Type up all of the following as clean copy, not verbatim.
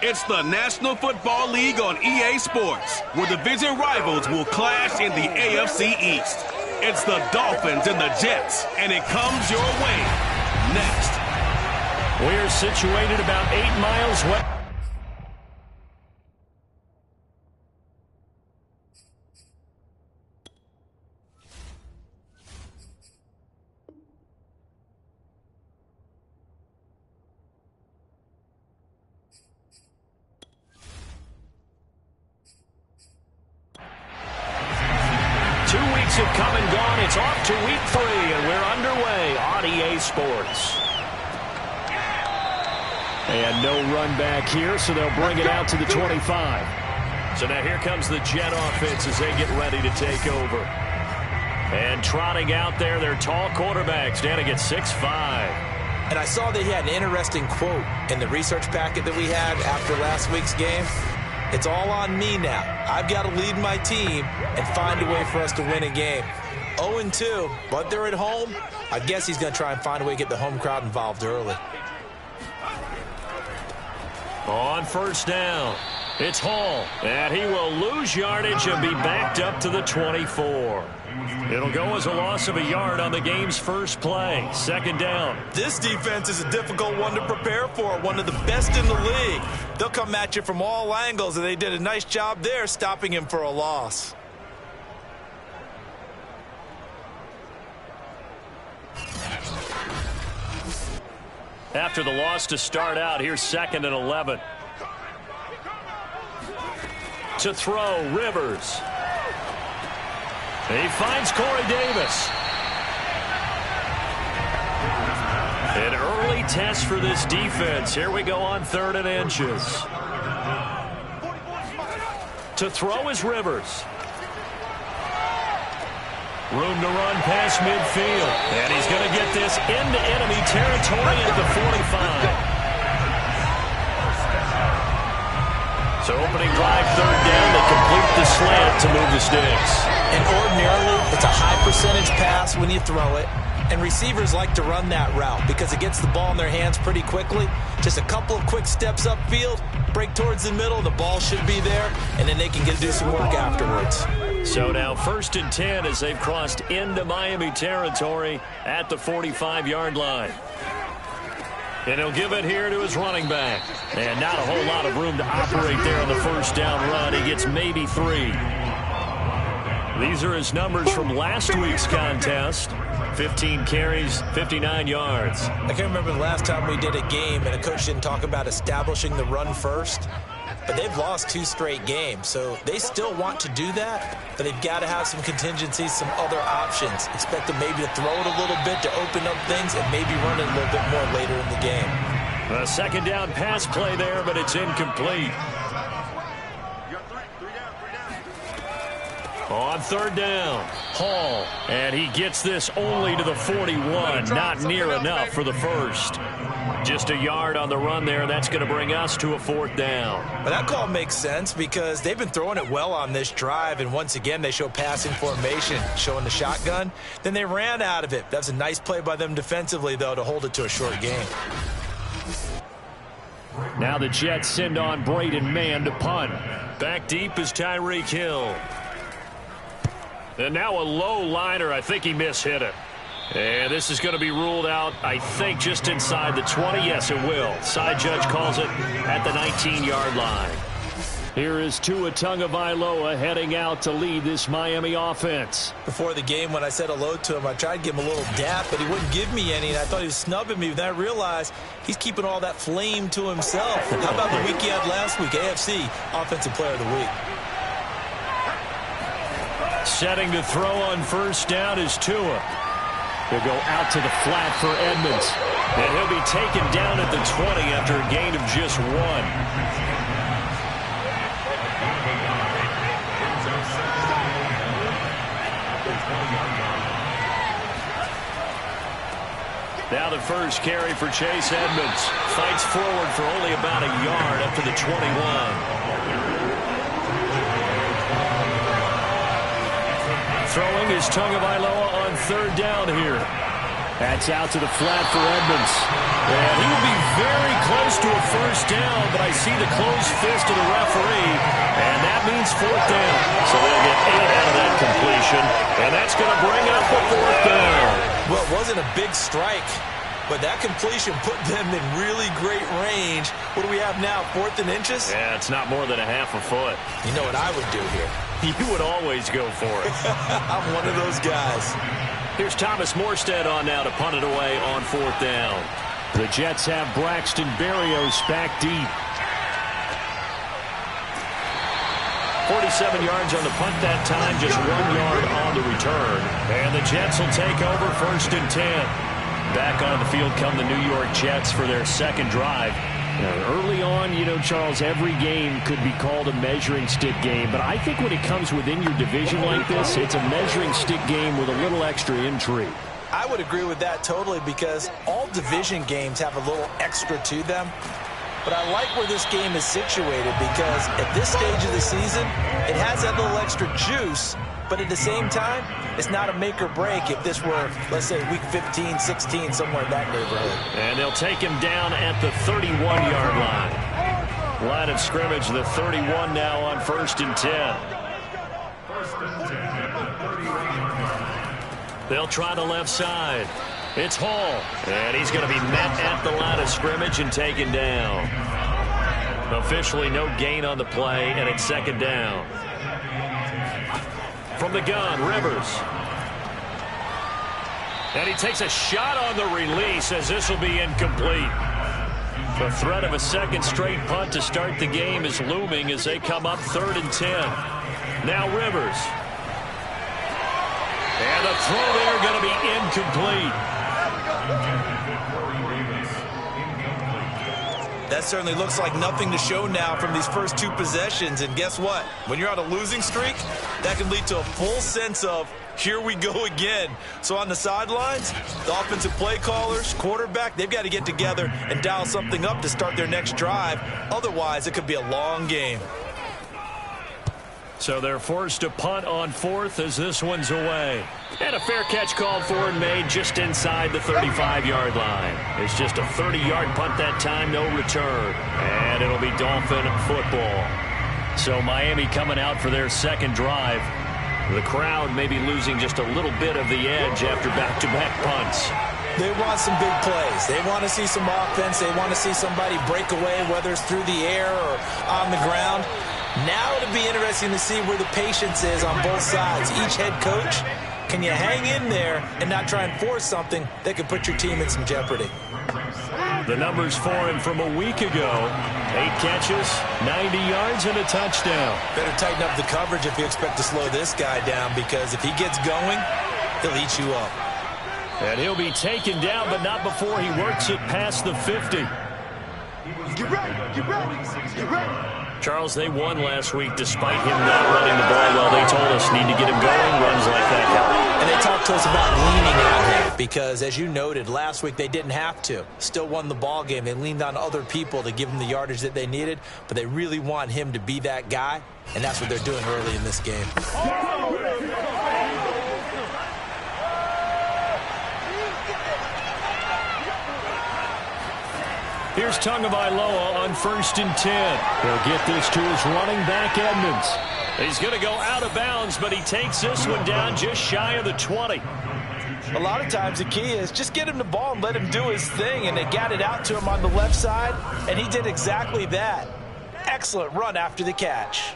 It's the National Football League on EA Sports, where division rivals will clash in the AFC East. It's the Dolphins and the Jets, and it comes your way next. We're situated about 8 miles west. Have come and gone. It's off to week 3, and we're underway on EA Sports. And no run back here, so they'll bring it out to the 25. So now here comes the Jet offense as they get ready to take over. And trotting out there, their tall quarterbacks standing at 6'5". And I saw that he had an interesting quote in the research packet that we had after last week's game. It's all on me now. I've got to lead my team and find a way for us to win a game. 0-2, but they're at home. I guess he's going to try and find a way to get the home crowd involved early. On first down, it's Hall, and he will lose yardage and be backed up to the 24. It'll go as a loss of a yard on the game's first play. Second down. This defense is a difficult one to prepare for, one of the best in the league. They'll come at you from all angles, and they did a nice job there stopping him for a loss. After the loss to start out, here's 2nd and 11. To throw, Rivers. He finds Corey Davis. An early test for this defense. Here we go on 3rd and inches. To throw is Rivers. Room to run past midfield. And he's going to get this into enemy territory at the 45. So opening drive, 3rd down. They complete the slant to move the sticks. And ordinarily, it's a high percentage pass when you throw it. And receivers like to run that route because it gets the ball in their hands pretty quickly. Just a couple of quick steps upfield, break towards the middle, the ball should be there, and then they can do some work afterwards. So now 1st and 10 as they've crossed into Miami territory at the 45-yard line. And he'll give it here to his running back. And not a whole lot of room to operate there on the first down run. He gets maybe 3. These are his numbers from last week's contest. 15 carries, 59 yards. I can't remember the last time we did a game and a coach didn't talk about establishing the run first. But they've lost 2 straight games, so they still want to do that, but they've got to have some contingencies, some other options. Expect them maybe to throw it a little bit to open up things and maybe run it a little bit more later in the game. A 2nd down pass play there, but it's incomplete. On 3rd down, Hall, and he gets this only to the 41, not near enough for the first. Just a yard on the run there. That's going to bring us to a 4th down. But that call makes sense because they've been throwing it well on this drive, and once again they show passing formation, showing the shotgun. Then they ran out of it. That's a nice play by them defensively, though, to hold it to a short game. Now the Jets send on Braden Mann to punt. Back deep is Tyreek Hill. And now a low liner. I think he mishit it. And this is going to be ruled out, I think, just inside the 20. Yes, it will. Side judge calls it at the 19-yard line. Here is Tua Tagovailoa heading out to lead this Miami offense. Before the game, when I said hello to him, I tried to give him a little dap, but he wouldn't give me any, and I thought he was snubbing me. Then I realized he's keeping all that flame to himself. How about the week he had last week? AFC Offensive Player of the Week. Setting to throw on first down is Tua. He'll go out to the flat for Edmonds. And he'll be taken down at the 20 after a gain of just 1. Now the first carry for Chase Edmonds. Fights forward for only about a yard up to the 21. Throwing is Tagovailoa on 3rd down here. That's out to the flat for Edmonds. And he will be very close to a first down, but I see the closed fist of the referee, and that means fourth down. So they'll get 8 out of that completion, and that's going to bring up the fourth down. Well, it wasn't a big strike, but that completion put them in really great range. What do we have now, 4th and inches? Yeah, it's not more than a half a foot. You know what I would do here? You would always go for it. I'm one of those guys. Here's Thomas Morstead on now to punt it away on 4th down. The Jets have Braxton Berrios back deep. 47 yards on the punt that time, just 1 yard on the return. And the Jets will take over 1st and 10. Back on the field come the New York Jets for their second drive. Early on, you know, Charles, every game could be called a measuring stick game. But I think when it comes within your division like this, it's a measuring stick game with a little extra intrigue. I would agree with that totally because all division games have a little extra to them. But I like where this game is situated because at this stage of the season, it has that little extra juice. But at the same time, it's not a make or break if this were, let's say, week 15, 16, somewhere in that neighborhood. And they'll take him down at the 31-yard line. Line of scrimmage, the 31 now on 1st and 10. They'll try the left side. It's Hall. And he's going to be met at the line of scrimmage and taken down. Officially no gain on the play, and it's 2nd down. From the gun, Rivers. And he takes a shot on the release as this will be incomplete. The threat of a second straight punt to start the game is looming as they come up 3rd and 10. Now Rivers. And the throw there going to be incomplete. That certainly looks like nothing to show now from these first 2 possessions. And guess what? When you're on a losing streak, that can lead to a full sense of, here we go again. So on the sidelines, the offensive play callers, quarterback, they've got to get together and dial something up to start their next drive. Otherwise, it could be a long game. So they're forced to punt on 4th as this one's away. And a fair catch called for and made just inside the 35-yard line. It's just a 30-yard punt that time, no return. And it'll be Dolphin football. So Miami coming out for their second drive. The crowd may be losing just a little bit of the edge after back-to-back punts. They want some big plays. They want to see some offense. They want to see somebody break away, whether it's through the air or on the ground. Now it'll be interesting to see where the patience is on both sides. Each head coach, can you hang in there and not try and force something that could put your team in some jeopardy? The numbers for him from a week ago. 8 catches, 90 yards, and a touchdown. Better tighten up the coverage if you expect to slow this guy down, because if he gets going, he'll eat you up. And he'll be taken down, but not before he works it past the 50. Get ready, get ready, get ready. Charles, they won last week despite him not running the ball well. They told us need to get him going, runs like that. And they talked to us about leaning on him because, as you noted, last week they didn't have to. Still won the ball game. They leaned on other people to give them the yardage that they needed, but they really want him to be that guy, and that's what they're doing early in this game. Here's Tagovailoa on 1st and 10. He'll get this to his running back, Edmonds. He's going to go out of bounds, but he takes this one down just shy of the 20. A lot of times the key is just get him the ball and let him do his thing, and they got it out to him on the left side, and he did exactly that. Excellent run after the catch.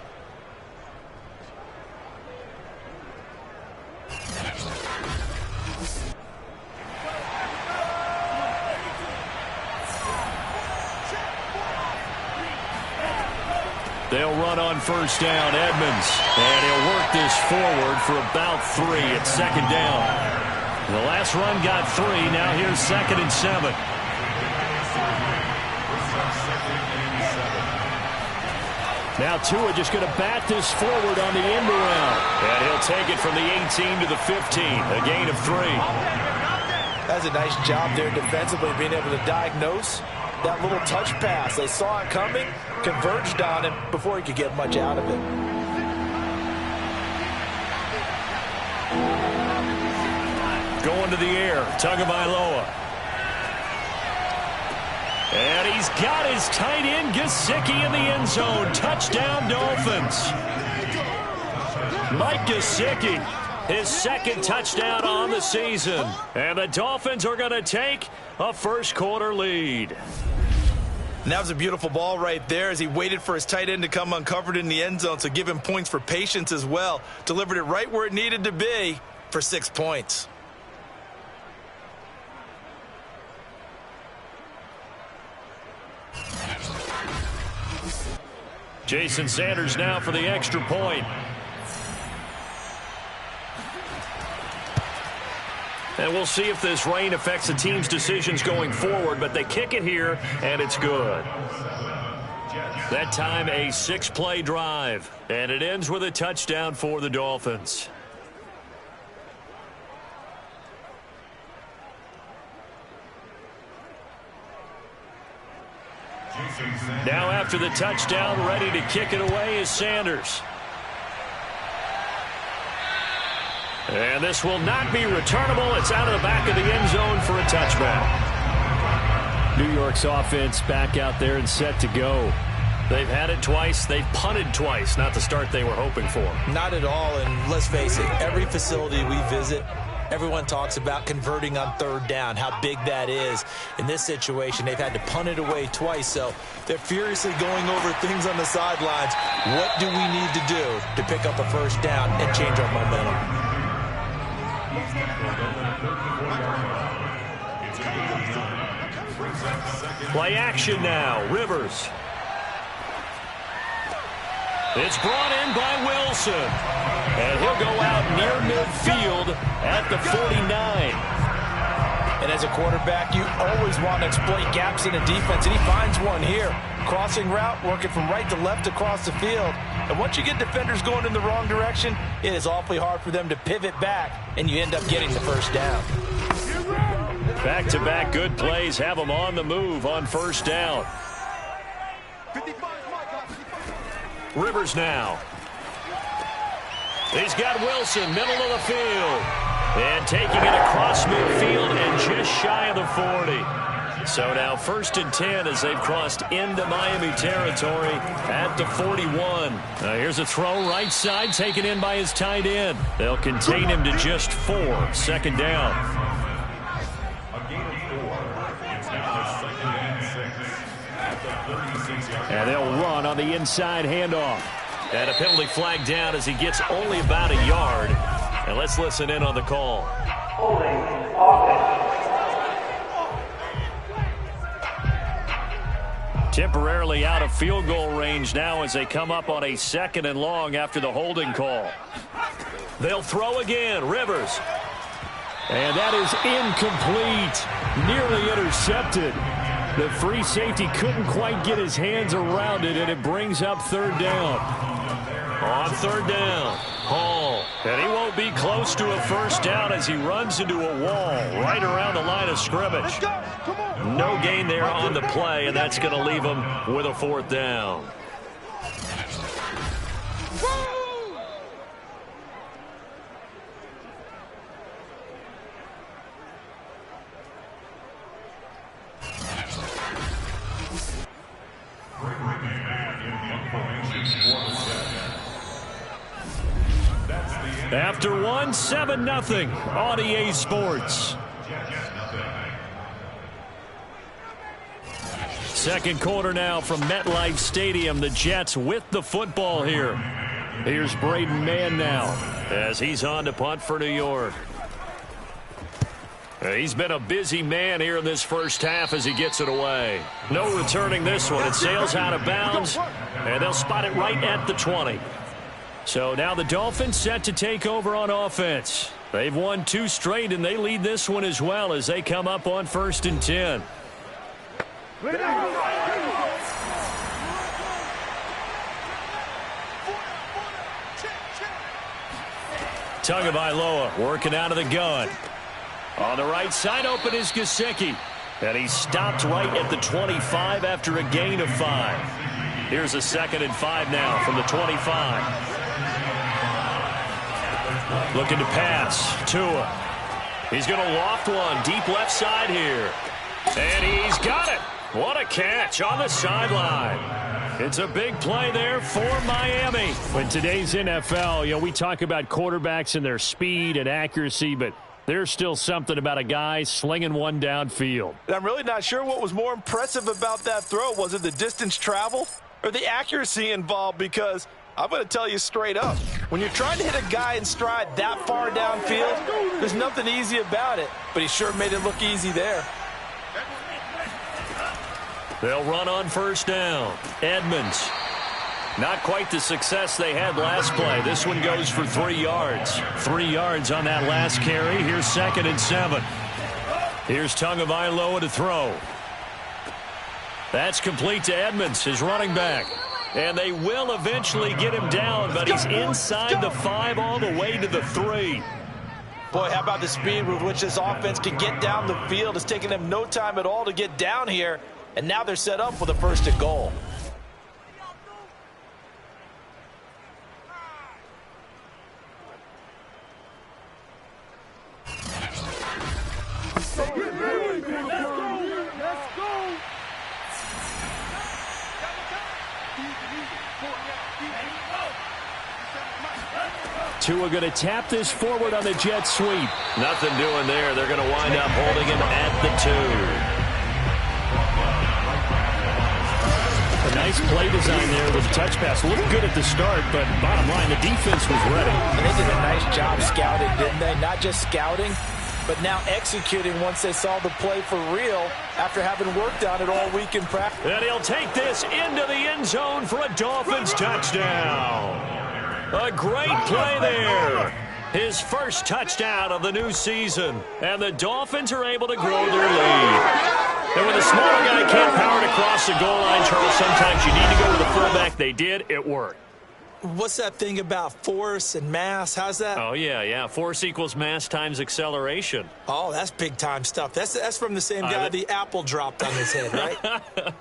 They'll run on 1st down, Edmonds. And he'll work this forward for about 3 at 2nd down. The last run got 3. Now here's 2nd and 7. Now Tua just going to bat this forward on the end around. And he'll take it from the 18 to the 15. A gain of 3. That's a nice job there defensively, being able to diagnose that little touch pass. They saw it coming, converged on him before he could get much out of it. Going to the air. Tagovailoa. And he's got his tight end Gesicki in the end zone. Touchdown, Dolphins. Mike Gesicki, his second touchdown on the season. And the Dolphins are going to take a first-quarter lead. And that was a beautiful ball right there as he waited for his tight end to come uncovered in the end zone, so give him points for patience as well. Delivered it right where it needed to be for 6 points. Jason Sanders now for the extra point. And we'll see if this rain affects the team's decisions going forward, but they kick it here, and it's good. That time, a 6-play drive, and it ends with a touchdown for the Dolphins. Now after the touchdown, ready to kick it away is Sanders. And this will not be returnable. It's out of the back of the end zone for a touchback. New York's offense back out there and set to go. They've had it twice. They've punted twice. Not the start they were hoping for. Not at all, and let's face it, every facility we visit, everyone talks about converting on third down, how big that is. In this situation, they've had to punt it away twice, so they're furiously going over things on the sidelines. What do we need to do to pick up a first down and change our momentum? Play action now. Rivers. It's brought in by Wilson. And he'll go out near midfield at the 49. And as a quarterback, you always want to exploit gaps in the defense, and he finds one here. Crossing route, working from right to left across the field. And once you get defenders going in the wrong direction, it is awfully hard for them to pivot back, and you end up getting the first down. Back-to-back good plays have them on the move on first down. Rivers now. He's got Wilson, middle of the field. And taking it across midfield and just shy of the 40. So now 1st and 10 as they've crossed into Miami territory at the 41. Here's a throw right side taken in by his tight end. They'll contain him to just 4. 2nd down. And they'll run on the inside handoff. And a penalty flag down as he gets only about a yard. And let's listen in on the call. Temporarily out of field goal range now as they come up on a 2nd and long after the holding call. They'll throw again. Rivers. And that is incomplete. Nearly intercepted. The free safety couldn't quite get his hands around it, and it brings up 3rd down. On 3rd down, Hall. And he won't be close to a first down as he runs into a wall right around the line of scrimmage. No gain there on the play, and that's going to leave him with a 4th down. After 1, 7-0 on EA Sports. 2nd quarter now from MetLife Stadium. The Jets with the football here. Here's Braden Mann now as he's on to punt for New York. He's been a busy man here in this first half as he gets it away. No returning this one. It sails out of bounds, and they'll spot it right at the 20. So now the Dolphins set to take over on offense. They've won 2 straight, and they lead this one as well as they come up on 1st and 10. Tagovailoa working out of the gun. On the right side open is Gesicki. And he stopped right at the 25 after a gain of 5. Here's a 2nd and 5 now from the 25. Looking to pass. Tua. He's going to loft one deep left side here. And he's got it. What a catch on the sideline. It's a big play there for Miami. In today's NFL, we talk about quarterbacks and their speed and accuracy, but there's still something about a guy slinging one downfield. I'm really not sure what was more impressive about that throw. Was it the distance traveled or the accuracy involved? Because I'm going to tell you straight up, when you're trying to hit a guy in stride that far downfield, there's nothing easy about it. But he sure made it look easy there. They'll run on first down. Edmonds. Not quite the success they had last play. This one goes for 3 yards. 3 yards on that last carry. Here's 2nd and 7. Here's Tagovailoa to throw. That's complete to Edmonds, his running back. And they will eventually get him down, but he's inside the 5 all the way to the 3. Boy, how about the speed with which this offense can get down the field? It's taken them no time at all to get down here, and now they're set up for the 1st and goal. Tua going to tap this forward on the jet sweep. Nothing doing there. They're going to wind up holding him at the 2. A nice play design there with a touch pass. Looked good at the start, but bottom line, the defense was ready. And they did a nice job scouting, didn't they? Not just scouting, but now executing once they saw the play for real after having worked on it all week in practice. And he'll take this into the end zone for a Dolphins touchdown. A great play there. His first touchdown of the new season. And the Dolphins are able to grow their lead. And when the smaller guy can't power it across the goal line, Charles, sometimes you need to go with the fullback. They did. It worked. What's that thing about force and mass? How's that? Oh, yeah. Force equals mass times acceleration. Oh, that's big-time stuff. That's from the same guy the apple dropped on his head, right?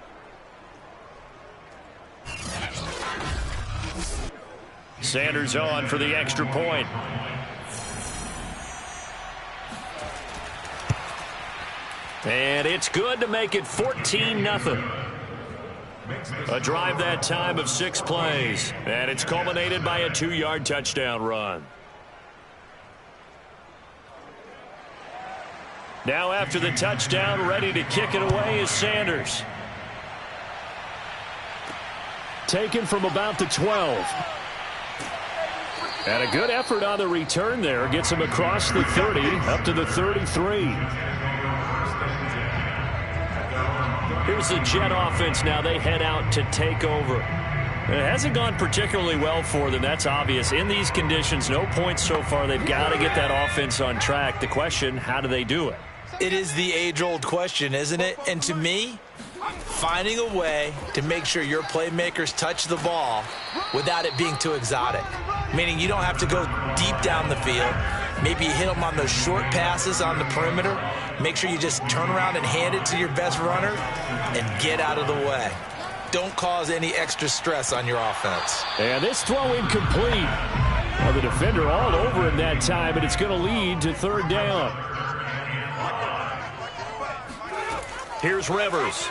Sanders on for the extra point. And it's good to make it 14-0. A drive that time of 6 plays. And it's culminated by a 2-yard touchdown run. Now after the touchdown, ready to kick it away is Sanders. Taken from about the 12. And a good effort on the return there. Gets him across the 30, up to the 33. Here's the Jet offense now. They head out to take over. It hasn't gone particularly well for them. That's obvious. In these conditions, no points so far. They've got to get that offense on track. The question, how do they do it? It is the age-old question, isn't it? And to me, finding a way to make sure your playmakers touch the ball without it being too exotic. Meaning you don't have to go deep down the field. Maybe you hit them on those short passes on the perimeter. Make sure you just turn around and hand it to your best runner and get out of the way. Don't cause any extra stress on your offense. And this throw incomplete. Well, the defender all over him that time, and it's going to lead to 3rd down. Here's Rivers.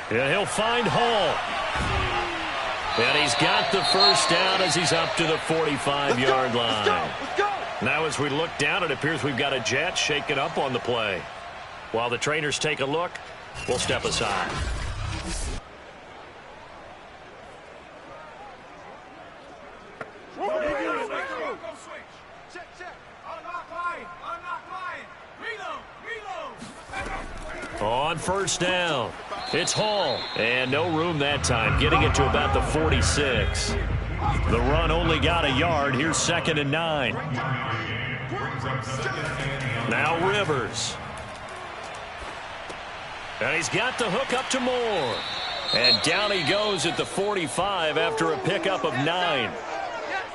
And he'll find Hall. And he's got the first down as he's up to the 45-yard line. Let's go. Now as we look down, it appears we've got a Jet shaking up on the play. While the trainers take a look, we'll step aside. On first down, it's Hall. And no room that time, getting it to about the 46. The run only got a yard. Here's 2nd and 9. Now Rivers. And he's got the hook up to Moore. And down he goes at the 45 after a pickup of 9.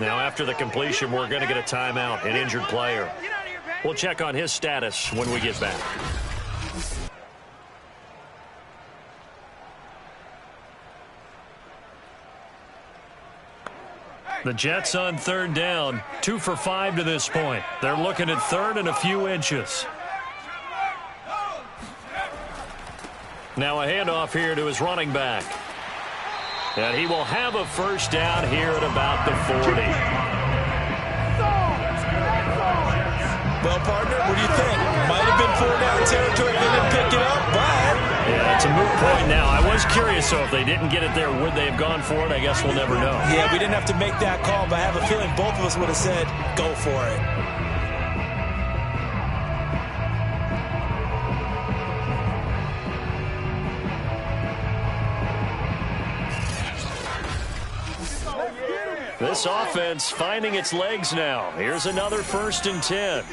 Now after the completion, we're going to get a timeout, an injured player. We'll check on his status when we get back. The Jets on third down, 2 for 5 to this point. They're looking at third and a few inches. Now a handoff here to his running back. And he will have a first down here at about the 40. Well, partner, what do you think? Might have been 4-down territory if they didn't pick it up, but... Yeah, it's a moot point now. I was curious, so if they didn't get it there, would they have gone for it? I guess we'll never know. Yeah, we didn't have to make that call, but I have a feeling both of us would have said, go for it. This offense finding its legs now. Here's another 1st and 10.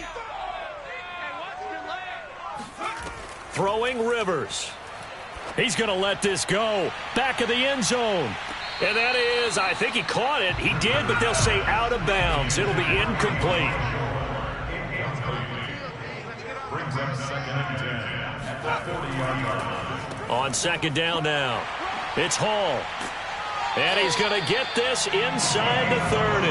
Throwing Rivers. He's going to let this go. Back of the end zone. And that is, I think he caught it. He did, but they'll say out of bounds. It'll be incomplete. On 2nd down now. It's Hall. And he's going to get this inside the 30.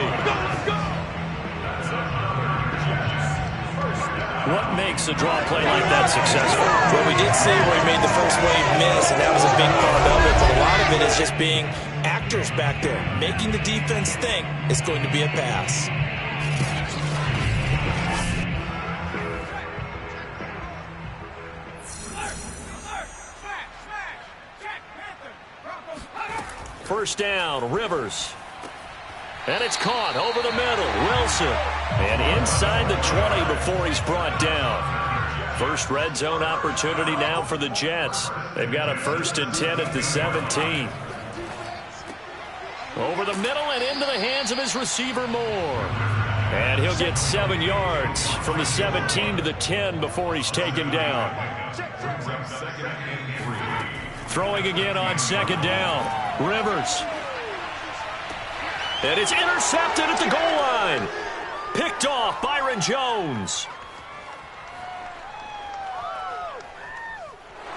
What makes a draw play like that successful? Well, we did see where he made the first wave miss, and that was a big part of it. But a lot of it is just being actors back there, making the defense think it's going to be a pass. First down, Rivers. And it's caught over the middle. Wilson. And inside the 20 before he's brought down. First red zone opportunity now for the Jets. They've got a 1st and 10 at the 17. Over the middle and into the hands of his receiver Moore. And he'll get 7 yards from the 17 to the 10 before he's taken down. Throwing again on 2nd down. Rivers. And it's intercepted at the goal line. Picked off Byron Jones.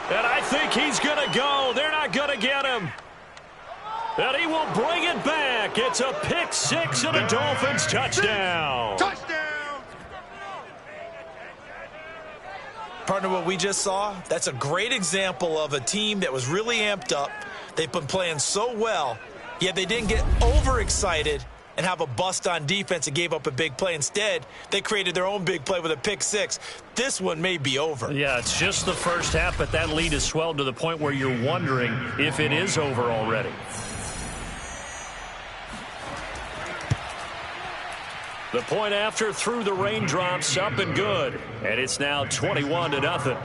And I think he's going to go. They're not going to get him. And he will bring it back. It's a pick 6 and a Dolphins touchdown. Touchdown! Partner, what we just saw, that's a great example of a team that was really amped up. They've been playing so well, yet they didn't get overexcited and have a bust on defense and gave up a big play. Instead, they created their own big play with a pick 6. This one may be over. Yeah, it's just the first half, but that lead has swelled to the point where you're wondering if it is over already. The point after through the raindrops, up and good. And it's now 21-0.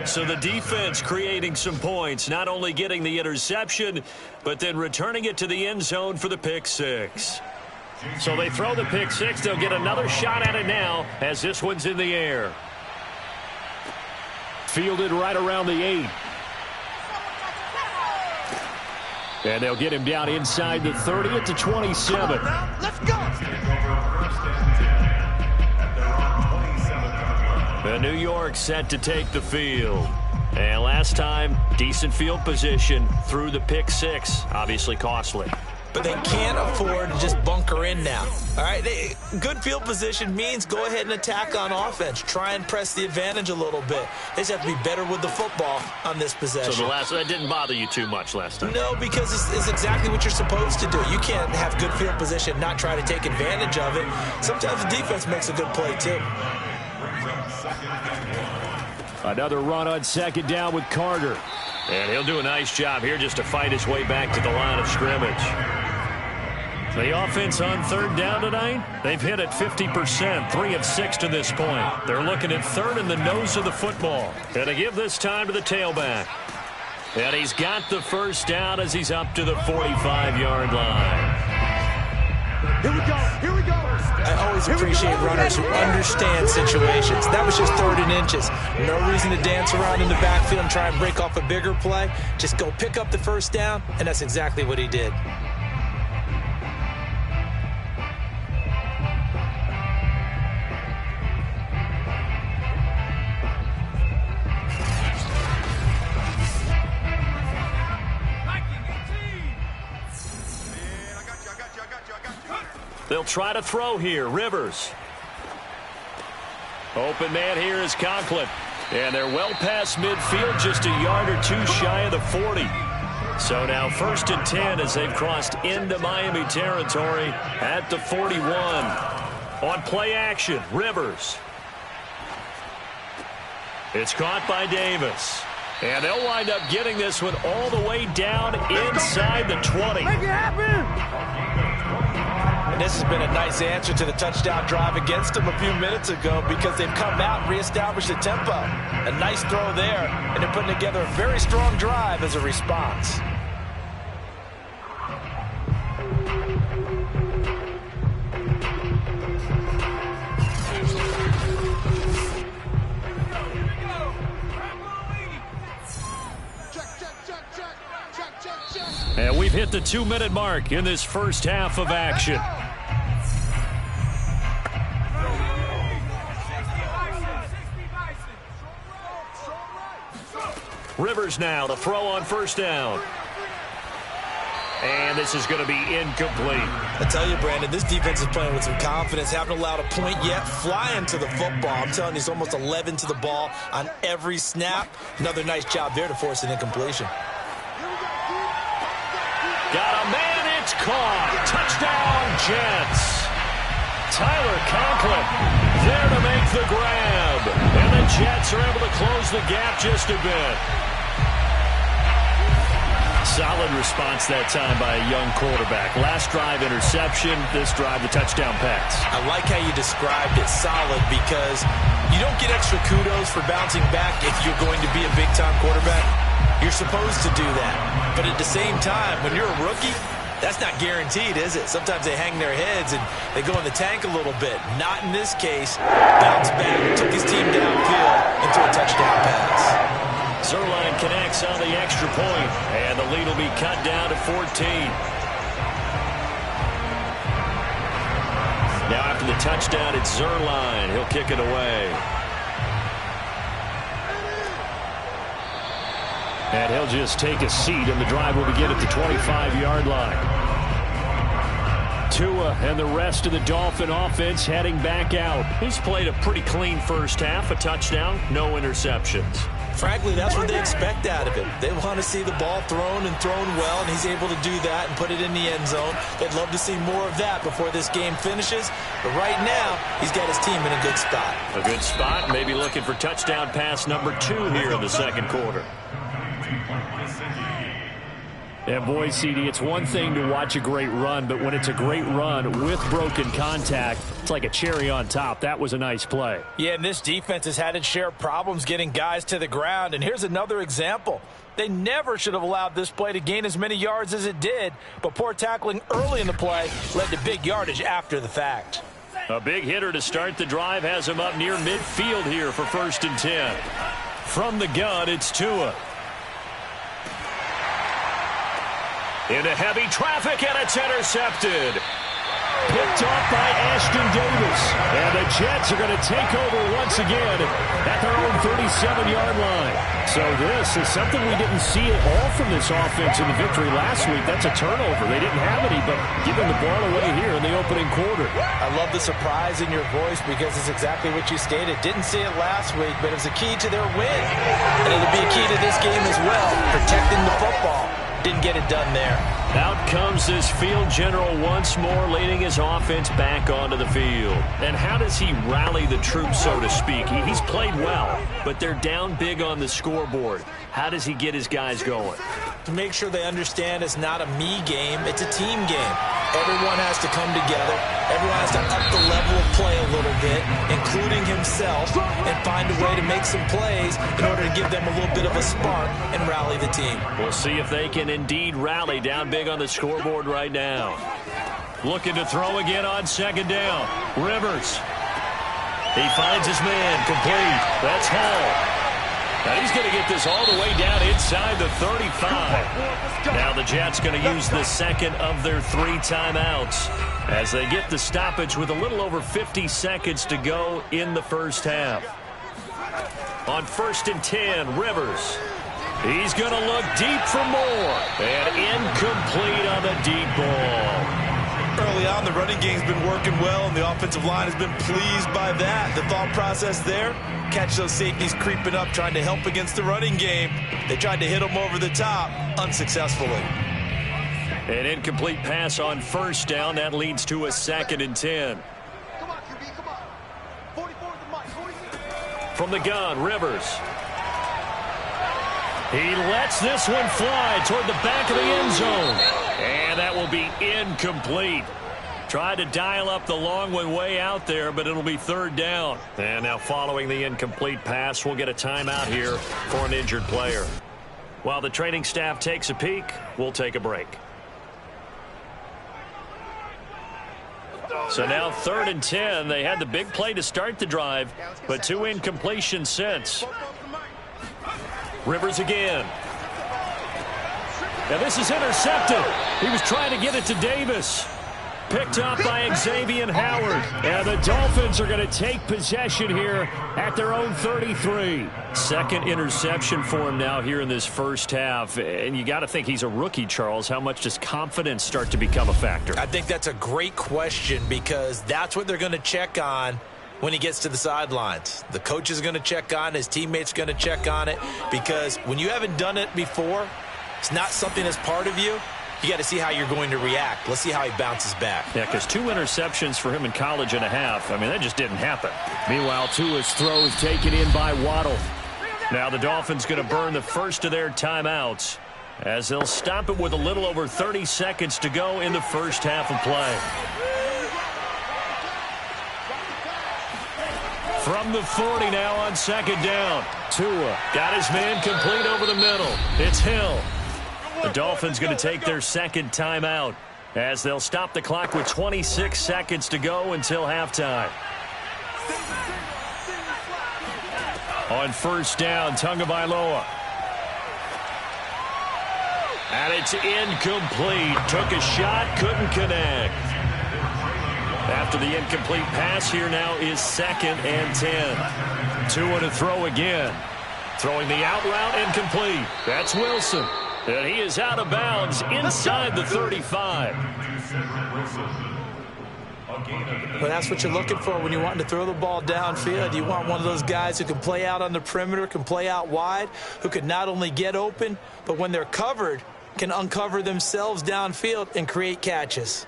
So the defense creating some points, not only getting the interception, but then returning it to the end zone for the pick 6. So they throw the pick 6. They'll get another shot at it now as this one's in the air. Fielded right around the 8. And they'll get him down inside the 30 at the 27. Let's go! The New York set to take the field. And last time, decent field position through the pick 6. Obviously costly. But they can't afford to just bunker in now. All right, good field position means go ahead and attack on offense. Try and press the advantage a little bit. They just have to be better with the football on this possession. So that didn't bother you too much last time? No, because it's exactly what you're supposed to do. You can't have good field position, not try to take advantage of it. Sometimes the defense makes a good play too. Another run on 2nd down with Carter. And he'll do a nice job here just to fight his way back to the line of scrimmage. The offense on 3rd down tonight, they've hit it 50%, 3 of 6 to this point. They're looking at 3rd in the nose of the football. And to give this time to the tailback. And he's got the first down as he's up to the 45-yard line. Here we go, here we go. I always appreciate runners who understand situations. That was just 3rd and inches. No reason to dance around in the backfield and try and break off a bigger play. Just go pick up the first down, and that's exactly what he did. They'll try to throw here. Rivers. Open man here is Conklin. And they're well past midfield, just a yard or two shy of the 40. So now 1st and 10 as they've crossed into Miami territory at the 41. On play action, Rivers. It's caught by Davis. And they'll wind up getting this one all the way down inside the 20. Make it happen! And this has been a nice answer to the touchdown drive against them a few minutes ago because they've come out and reestablished the tempo. A nice throw there, and they're putting together a very strong drive as a response. And we've hit the 2-minute mark in this first half of action. Rivers now to throw on 1st down. And this is going to be incomplete. I tell you, Brandon, this defense is playing with some confidence. Haven't allowed a point yet. Flying to the football. I'm telling you, it's almost 11 to the ball on every snap. Another nice job there to force an incompletion. Got a man, it's caught. Touchdown, Jets. Tyler Conklin there to make the grab. And the Jets are able to close the gap just a bit. Solid response that time by a young quarterback. Last drive, interception. This drive, the touchdown pass. I like how you described it, solid, because you don't get extra kudos for bouncing back if you're going to be a big-time quarterback. You're supposed to do that. But at the same time, when you're a rookie, that's not guaranteed, is it? Sometimes they hang their heads and they go in the tank a little bit. Not in this case. Bounced back, took his team downfield, and threw a touchdown pass. Zerline connects on the extra point, and the lead will be cut down to 14. Now after the touchdown, it's Zerline. He'll kick it away. And he'll just take a seat, and the drive will begin at the 25-yard line. Tua and the rest of the Dolphin offense heading back out. He's played a pretty clean first half, a touchdown, no interceptions. Frankly, that's what they expect out of him. They want to see the ball thrown and thrown well, and he's able to do that and put it in the end zone. They'd love to see more of that before this game finishes. But right now, he's got his team in a good spot. A good spot, maybe looking for touchdown pass number 2 here in the second quarter. And boy, CD, it's one thing to watch a great run, but when it's a great run with broken contact, it's like a cherry on top. That was a nice play. Yeah, and this defense has had its share of problems getting guys to the ground. And here's another example. They never should have allowed this play to gain as many yards as it did, but poor tackling early in the play led to big yardage after the fact. A big hitter to start the drive has him up near midfield here for 1st and 10. From the gun, it's Tua. Into heavy traffic, and it's intercepted. Picked off by Ashton Davis. And the Jets are going to take over once again at their own 37-yard line. So this is something we didn't see at all from this offense in the victory last week. That's a turnover. They didn't have any, but giving the ball away here in the opening quarter. I love the surprise in your voice because it's exactly what you stated. Didn't see it last week, but it was a key to their win. And it'll be a key to this game as well, protecting the football. Didn't get it done there. Out comes this field general once more, leading his offense back onto the field. And how does he rally the troops, so to speak? He's played well, but they're down big on the scoreboard. How does he get his guys going? To make sure they understand it's not a me game, it's a team game. Everyone has to come together. Everyone has to up the level of play a little bit, including himself, and find a way to make some plays in order to give them a little bit of a spark and rally the team. We'll see if they can indeed rally down big on the scoreboard right now. Looking to throw again on 2nd down. Rivers. He finds his man, complete. That's Hall. Now he's going to get this all the way down inside the 35. Now the Jets going to use the second of their 3 timeouts as they get the stoppage with a little over 50 seconds to go in the first half. On 1st and 10, Rivers. He's going to look deep for more. And incomplete on the deep ball. Early John, the running game's been working well, and the offensive line has been pleased by that. The thought process there, catch those safeties creeping up, trying to help against the running game. They tried to hit them over the top, unsuccessfully. An incomplete pass on first down. That leads to a 2nd and 10. Come on, QB, come on. 44 the mic, 44. From the gun, Rivers. He lets this one fly toward the back of the end zone. And that will be incomplete. Tried to dial up the long one way out there, but it'll be 3rd down. And now following the incomplete pass, we'll get a timeout here for an injured player. While the training staff takes a peek, we'll take a break. So now 3rd and 10. They had the big play to start the drive, but 2 incompletions since. Rivers again. And this is intercepted. He was trying to get it to Davis. Picked up by Xavier Howard. And the Dolphins are going to take possession here at their own 33. 2nd interception for him now here in this first half. And you got to think he's a rookie, Charles. How much does confidence start to become a factor? I think that's a great question because that's what they're going to check on when he gets to the sidelines. The coach is going to check on it. His teammates are going to check on it because when you haven't done it before, it's not something that's part of you. You got to see how you're going to react. Let's see how he bounces back. Yeah, because 2 interceptions for him in college and a half. I mean, that just didn't happen. Meanwhile, Tua's throw is taken in by Waddle. Now the Dolphins going to burn the first of their timeouts as they'll stop it with a little over 30 seconds to go in the first half of play. From the 40 now on 2nd down. Tua got his man complete over the middle. It's Hill. The Dolphins going to take their 2nd timeout as they'll stop the clock with 26 seconds to go until halftime. On 1st down, Tagovailoa. And it's incomplete. Took a shot, couldn't connect. After the incomplete pass, here now is 2nd and 10. Tua to throw again. Throwing the out route, incomplete. That's Wilson. And he is out of bounds inside the 35. Well, that's what you're looking for when you're wanting to throw the ball downfield. You want one of those guys who can play out on the perimeter, can play out wide, who can not only get open, but when they're covered, can uncover themselves downfield and create catches.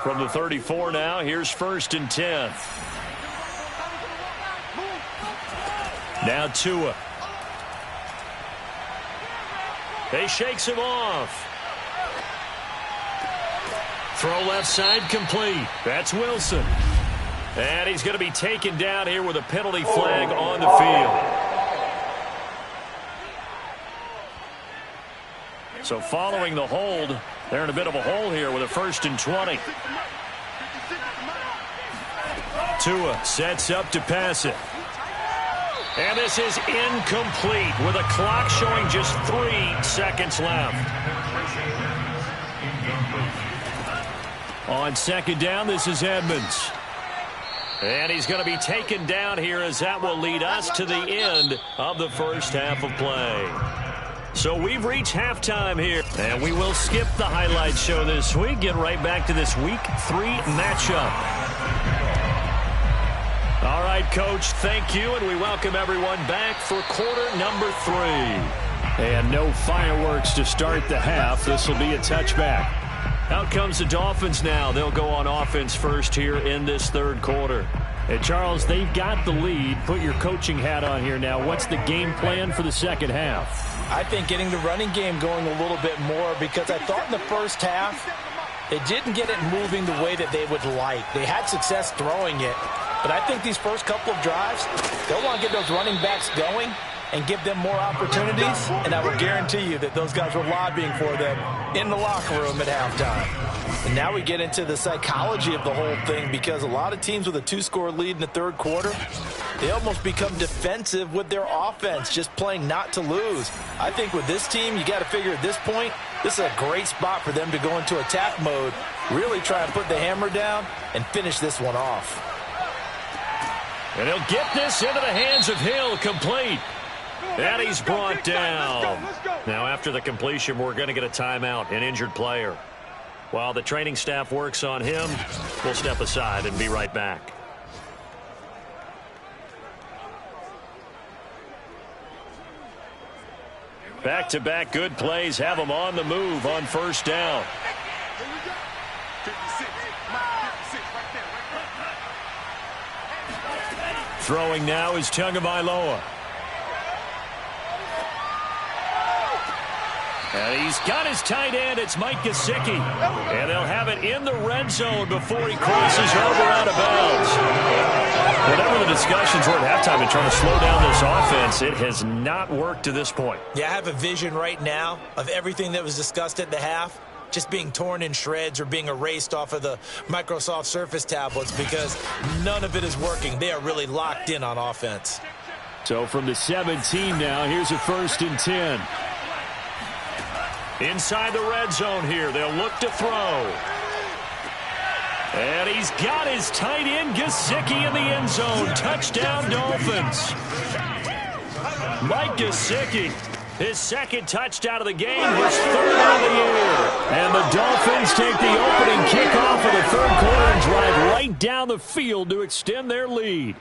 From the 34 now, here's 1st and 10. Now Tua. He shakes him off. Throw left side complete. That's Wilson. And he's going to be taken down here with a penalty flag on the field. So following the hold, they're in a bit of a hole here with a 1st and 20. Tua sets up to pass it. And this is incomplete with a clock showing just 3 seconds left. On 2nd down, this is Edmonds. And he's going to be taken down here as that will lead us to the end of the first half of play. So we've reached halftime here, and we will skip the highlight show this week. Get right back to this Week 3 matchup. All right, Coach, thank you, and we welcome everyone back for quarter number 3. And no fireworks to start the half. This will be a touchback. Out comes the Dolphins now. They'll go on offense first here in this 3rd quarter. Hey, Charles, they've got the lead. Put your coaching hat on here now. What's the game plan for the 2nd half? I think getting the running game going a little bit more because I thought in the first half they didn't get it moving the way that they would like. They had success throwing it, but I think these first couple of drives, they'll want to get those running backs going and give them more opportunities, and I will guarantee you that those guys were lobbying for them in the locker room at halftime. And now we get into the psychology of the whole thing, because a lot of teams with a 2-score lead in the third quarter, they almost become defensive with their offense, just playing not to lose. I think with this team, you got to figure at this point, this is a great spot for them to go into attack mode, really try and put the hammer down and finish this one off. And he'll get this into the hands of Hill, complete. And he's brought down. Now after the completion, we're going to get a timeout, an injured player. While the training staff works on him, we'll step aside and be right back. Back-to-back good plays have them on the move on first down. Throwing now is Tagovailoa. And he's got his tight end. It's Mike Gesicki. And they'll have it in the red zone before he crosses over out of bounds. Whatever the discussions were at halftime in trying to slow down this offense, it has not worked to this point. Yeah, I have a vision right now of everything that was discussed at the half just being torn in shreds or being erased off of the Microsoft Surface tablets, because none of it is working. They are really locked in on offense. So from the 17 now, here's a 1st and 10. Inside the red zone here, they'll look to throw. And he's got his tight end, Gesicki, in the end zone. Touchdown, Dolphins. Mike Gesicki, his 2nd touchdown of the game, his 3rd of the year. And the Dolphins take the opening kickoff of the 3rd quarter and drive right down the field to extend their lead.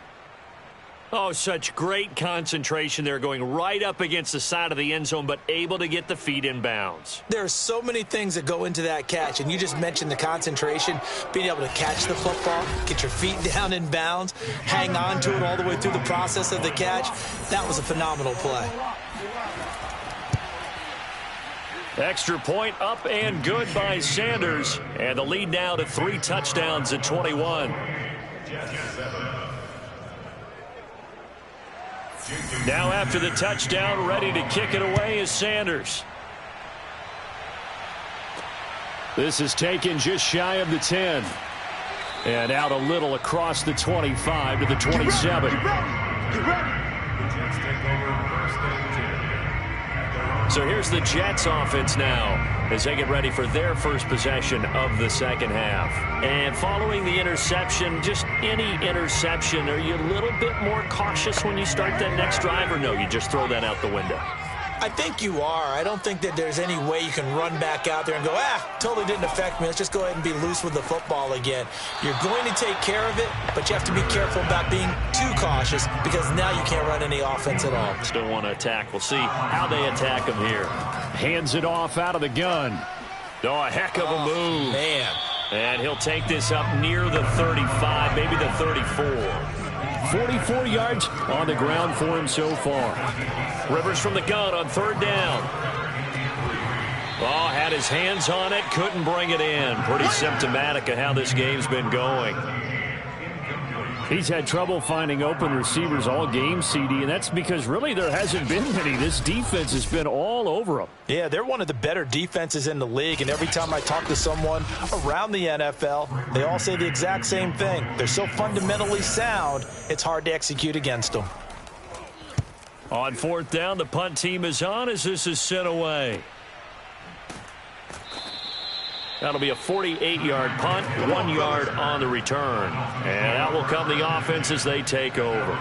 Oh, such great concentration there, going right up against the side of the end zone, but able to get the feet in bounds. There are so many things that go into that catch, and you just mentioned the concentration, being able to catch the football, get your feet down in bounds, hang on to it all the way through the process of the catch. That was a phenomenal play. Extra point up and good by Sanders, and the lead now to 3 touchdowns at 21. Now after the touchdown, ready to kick it away is Sanders. This is taken just shy of the 10. And out a little across the 25 to the 27. So here's the Jets offense now as they get ready for their first possession of the second half. And following the interception, just any interception, are you a little bit more cautious when you start that next drive, or no, you just throw that out the window? I think you are. I don't think that there's any way you can run back out there and go, totally didn't affect me. Let's just go ahead and be loose with the football again. You're going to take care of it, but you have to be careful about being too cautious, because now you can't run any offense at all. Still want to attack. We'll see how they attack him here. Hands it off out of the gun. Oh, a heck of a move. Man. And he'll take this up near the 35, maybe the 34. 44 yards on the ground for him so far. Rivers from the gun on 3rd down. Oh, had his hands on it, couldn't bring it in. Pretty symptomatic of how this game's been going. He's had trouble finding open receivers all game, CD, and that's because really there hasn't been many. This defense has been all over them. Yeah, they're one of the better defenses in the league, and every time I talk to someone around the NFL, they all say the exact same thing. They're so fundamentally sound, it's hard to execute against them. On 4th down, the punt team is on as this is sent away. That'll be a 48-yard punt, 1 yard on the return. And that will come the offense as they take over.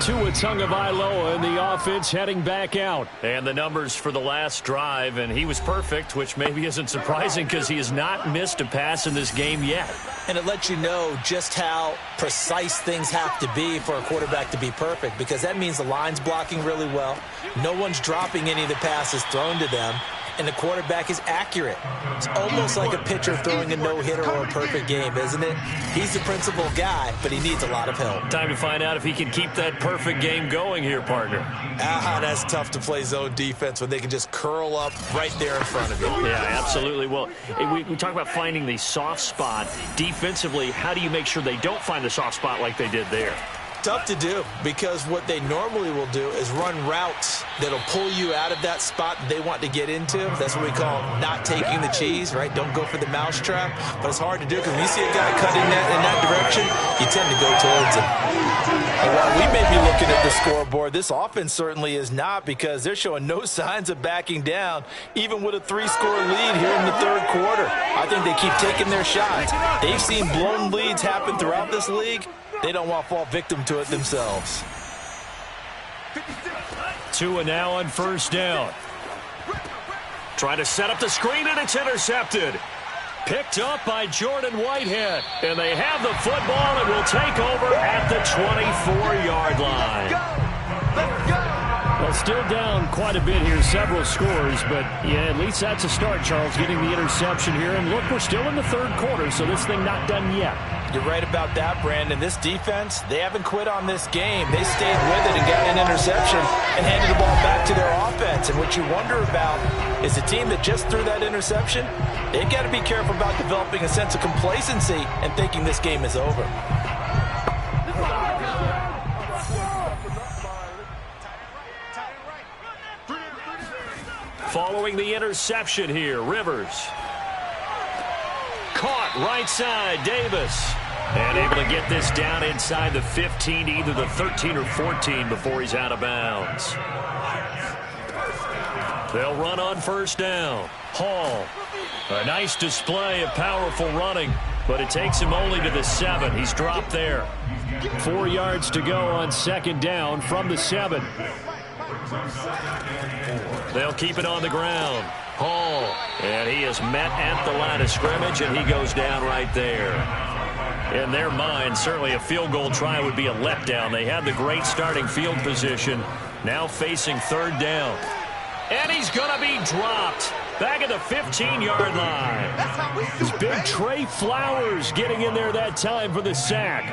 Tua Tagovailoa in the offense heading back out. And the numbers for the last drive, and he was perfect, which maybe isn't surprising because he has not missed a pass in this game yet. And it lets you know just how precise things have to be for a quarterback to be perfect, because that means the line's blocking really well. No one's dropping any of the passes thrown to them. And the quarterback is accurate. It's almost like a pitcher throwing a no-hitter or a perfect game, isn't it? He's the principal guy, but he needs a lot of help. Time to find out if he can keep that perfect game going here, partner. That's tough to play zone defense when they can just curl up right there in front of you. Yeah, absolutely. Well, we talk about finding the soft spot. Defensively, how do you make sure they don't find the soft spot like they did there? Tough to do, because what they normally will do is run routes that'll pull you out of that spot that they want to get into. That's what we call not taking the cheese, right? Don't go for the mousetrap. But it's hard to do, because when you see a guy cutting in that direction, you tend to go towards him. And while we may be looking at the scoreboard, this offense certainly is not, because they're showing no signs of backing down, even with a 3-score lead here in the third quarter. I think they keep taking their shots. They've seen blown leads happen throughout this league. They don't want to fall victim to it themselves. 2 now on first down. Trying to set up the screen, and it's intercepted. Picked up by Jordan Whitehead. And they have the football and will take over at the 24-yard line. Well, still down quite a bit here, several scores, but yeah, at least that's a start, Charles, getting the interception here. And look, we're still in the third quarter, so this thing not done yet. You're right about that, Brandon. This defense, they haven't quit on this game. They stayed with it and got an interception and handed the ball back to their offense. And what you wonder about is the team that just threw that interception, they've got to be careful about developing a sense of complacency and thinking this game is over. Following the interception here, Rivers. Caught right side, Davis. And able to get this down inside the 15, either the 13 or 14 before he's out of bounds. They'll run on first down. Hall. A nice display of powerful running, but it takes him only to the 7. He's dropped there. 4 yards to go on second down from the 7. They'll keep it on the ground. Hall. And he is met at the line of scrimmage, and he goes down right there. In their mind, certainly a field goal try would be a letdown. They had the great starting field position, now facing third down. And he's going to be dropped back at the 15-yard line. It's big Trey Flowers getting in there that time for the sack.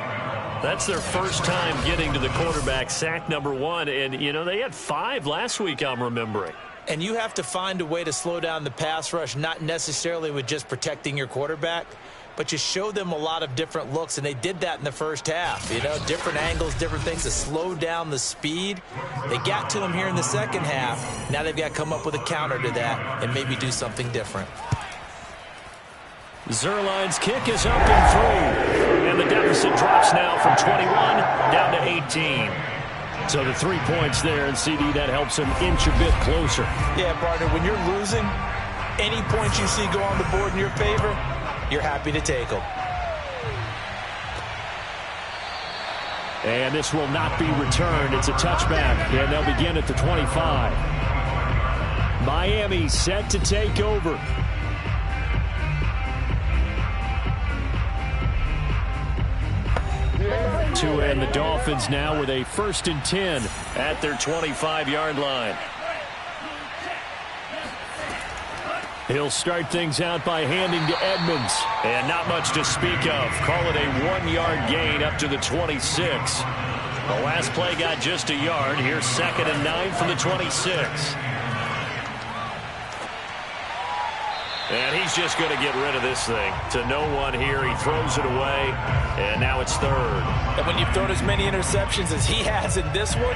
That's their first time getting to the quarterback, sack number 1. And, you know, they had 5 last week, I'm remembering. And you have to find a way to slow down the pass rush, not necessarily with just protecting your quarterback, but you show them a lot of different looks, and they did that in the first half. You know, different angles, different things to slow down the speed. They got to him here in the second half. Now they've got to come up with a counter to that and maybe do something different. Zerline's kick is up and through. And the deficit drops now from 21 down to 18. So the 3 points there, and CD, that helps them inch a bit closer. Yeah, partner, when you're losing, any points you see go on the board in your favor, you're happy to take them. And this will not be returned. It's a touchback, and they'll begin at the 25. Miami set to take over. And the Dolphins now with a 1st and 10 at their 25-yard line. He'll start things out by handing to Edmonds. And not much to speak of. Call it a 1-yard gain up to the 26. The last play got just a yard. Here's 2nd and 9 from the 26. And he's just going to get rid of this thing. To no one here. He throws it away. And now it's 3rd. And when you've thrown as many interceptions as he has in this one,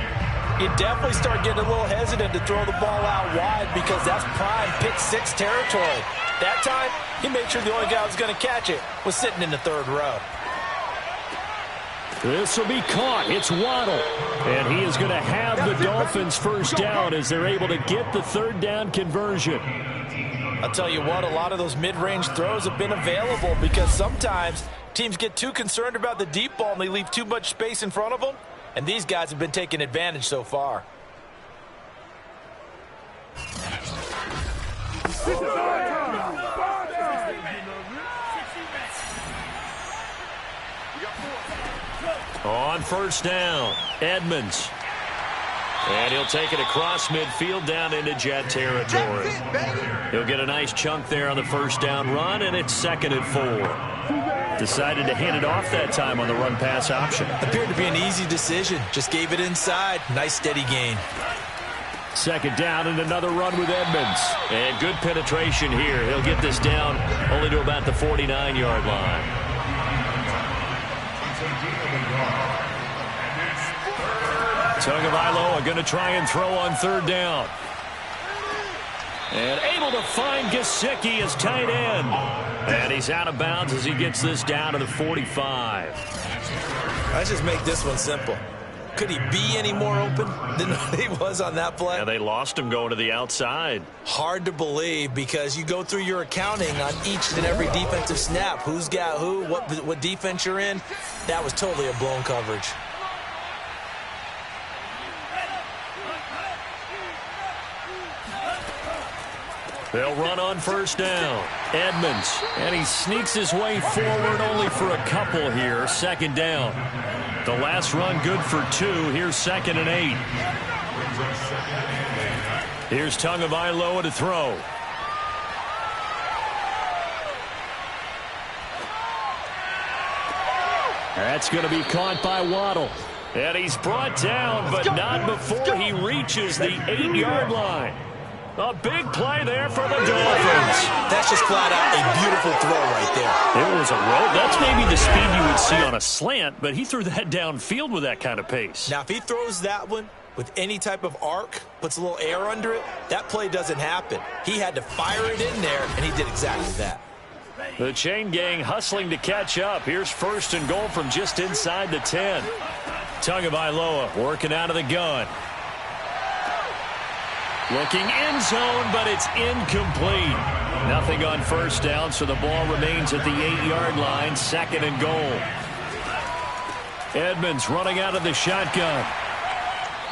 you definitely start getting a little hesitant to throw the ball out wide, because that's prime pick 6 territory. That time, he made sure the only guy who was going to catch it was sitting in the 3rd row. This will be caught. It's Waddle. And he is going to have the Dolphins first down as they're able to get the 3rd down conversion. I'll tell you what, a lot of those mid-range throws have been available, because sometimes teams get too concerned about the deep ball and they leave too much space in front of them. And these guys have been taking advantage so far. On first down, Edmonds. And he'll take it across midfield down into Jet territory. He'll get a nice chunk there on the first down run, and it's 2nd and 4. Decided to hand it off that time on the run-pass option. Appeared to be an easy decision. Just gave it inside. Nice steady gain. 2nd down and another run with Edmonds. And good penetration here. He'll get this down only to about the 49-yard line. Tagovailoa going to try and throw on third down. And able to find Gesicki as tight end. And he's out of bounds as he gets this down to the 45. Let's just make this one simple. Could he be any more open than he was on that play? Yeah, they lost him going to the outside. Hard to believe because you go through your accounting on each and every defensive snap. Who's got who, what defense you're in. That was totally a blown coverage. They'll run on first down. Edmonds, and he sneaks his way forward only for a couple here. Second down. The last run good for 2. Here's 2nd and 8. Here's Tagovailoa to throw. That's going to be caught by Waddle. And he's brought down, but not before he reaches the 8-yard line. A big play there for the Dolphins. That's just flat out a beautiful throw right there. It was a roll. That's maybe the speed you would see on a slant, but he threw that downfield with that kind of pace. Now, if he throws that one with any type of arc, puts a little air under it, that play doesn't happen. He had to fire it in there, and he did exactly that. The chain gang hustling to catch up. Here's 1st and goal from just inside the 10. Tagovailoa working out of the gun. Looking end zone, but it's incomplete. Nothing on first down, so the ball remains at the 8-yard line. 2nd and goal. Edmonds running out of the shotgun.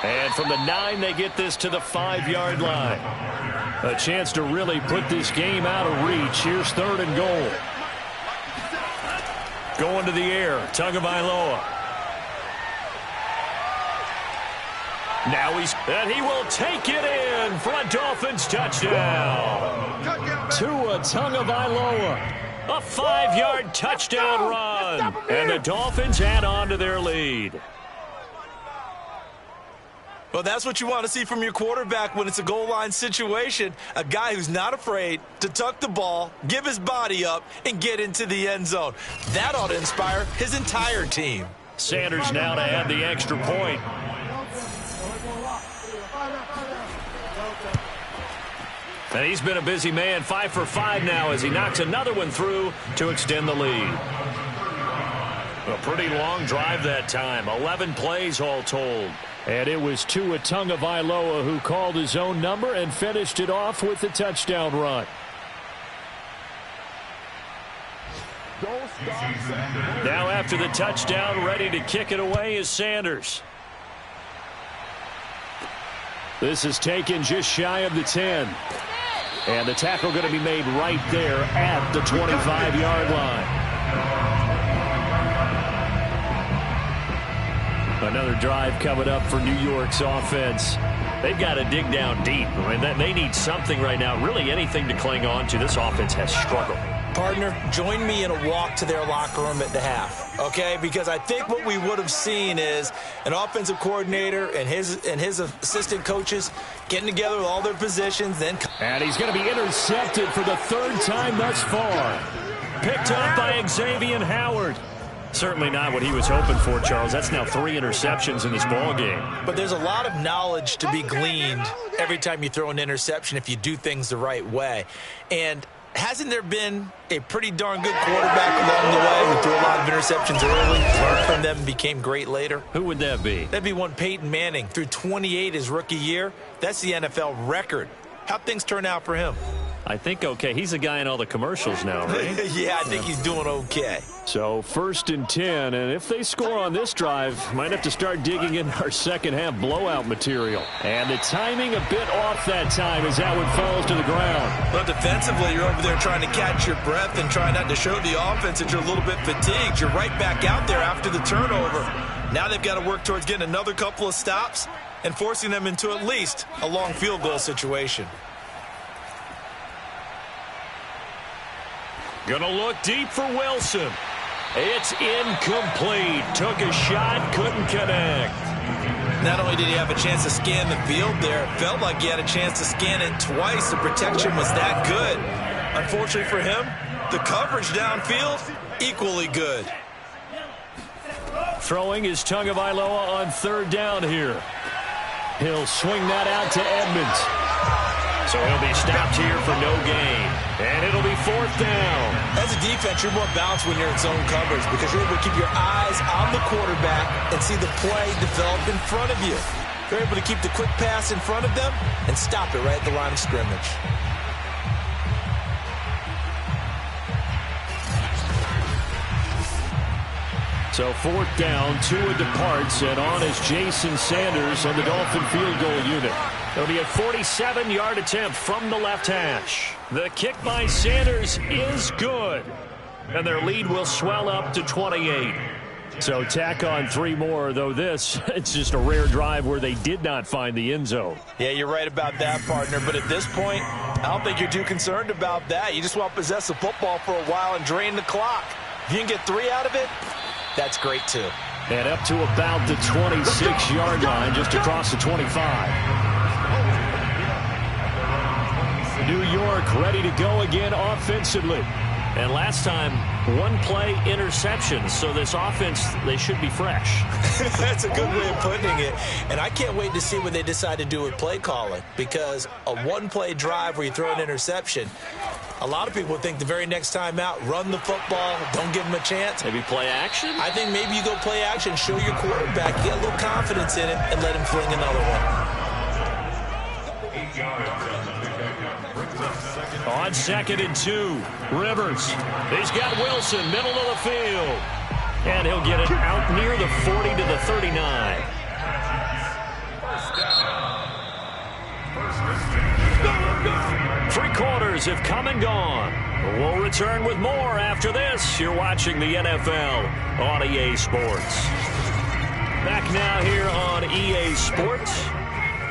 And from the 9, they get this to the 5-yard line. A chance to really put this game out of reach. Here's 3rd and goal. Going to the air, Tagovailoa. Now and he will take it in for a Dolphins touchdown. Tua Tagovailoa. A 5-yard touchdown run. And the Dolphins add on to their lead. Well, that's what you want to see from your quarterback when it's a goal line situation. A guy who's not afraid to tuck the ball, give his body up, and get into the end zone. That ought to inspire his entire team. Sanders now to add the extra point. And he's been a busy man, 5 for 5 now as he knocks another one through to extend the lead. A pretty long drive that time, 11 plays all told. And it was Tua Tagovailoa who called his own number and finished it off with the touchdown run. Now after the touchdown, ready to kick it away is Sanders. This is taken just shy of the 10. And the tackle going to be made right there at the 25-yard line. Another drive coming up for New York's offense. They've got to dig down deep. I mean, they need something right now, really anything to cling on to. This offense has struggled. Partner, join me in a walk to their locker room at the half, okay? Because I think what we would have seen is an offensive coordinator and his assistant coaches getting together with all their positions. And he's going to be intercepted for the 3rd time thus far. Picked up by Xavier Howard. Certainly not what he was hoping for, Charles. That's now 3 interceptions in this ball game. But there's a lot of knowledge to be gleaned every time you throw an interception if you do things the right way. And hasn't there been a pretty darn good quarterback along the way who threw a lot of interceptions early, learned from them, and became great later? Who would that be? That'd be one Peyton Manning. Threw 28 his rookie year. That's the NFL record. How'd things turn out for him? I think okay. He's a guy in all the commercials now, right? Yeah, I think he's doing okay. So 1st and 10, and if they score on this drive, might have to start digging in our second half blowout material. And the timing a bit off that time as that one falls to the ground. But defensively, you're over there trying to catch your breath and try not to show the offense that you're a little bit fatigued. You're right back out there after the turnover. Now they've got to work towards getting another couple of stops and forcing them into at least a long field goal situation. Gonna look deep for Wilson. It's incomplete. Took a shot, couldn't connect. Not only did he have a chance to scan the field there, it felt like he had a chance to scan it twice. The protection was that good. Unfortunately for him, the coverage downfield, equally good. Throwing is Tagovailoa on third down here. He'll swing that out to Edmonds. So he'll be stopped here for no gain. And it'll be fourth down. As a defense, you're more balanced when you're in zone coverage because you're able to keep your eyes on the quarterback and see the play develop in front of you. You're able to keep the quick pass in front of them and stop it right at the line of scrimmage. So fourth down, Tua departs, and on is Jason Sanders on the Dolphin field goal unit. It'll be a 47-yard attempt from the left hash. The kick by Sanders is good, and their lead will swell up to 28. So tack on 3 more, though it's just a rare drive where they did not find the end zone. Yeah, you're right about that, partner, but at this point, I don't think you're too concerned about that. You just want to possess the football for a while and drain the clock. If you can get 3 out of it, that's great, too. And up to about the 26-yard line, just across the 25. New York ready to go again offensively. And last time, 1-play interception. So this offense, they should be fresh. That's a good way of putting it. And I can't wait to see what they decide to do with play calling. Because a 1-play drive where you throw an interception, a lot of people think the very next time out, run the football, don't give them a chance. Maybe play action? I think maybe you go play action, show your quarterback, get a little confidence in it, and let him fling another one. On 2nd and 2, Rivers. He's got Wilson, middle of the field. And he'll get it out near the 40 to the 39. Three quarters have come and gone. We'll return with more after this. You're watching the NFL on EA Sports. Back now here on EA Sports.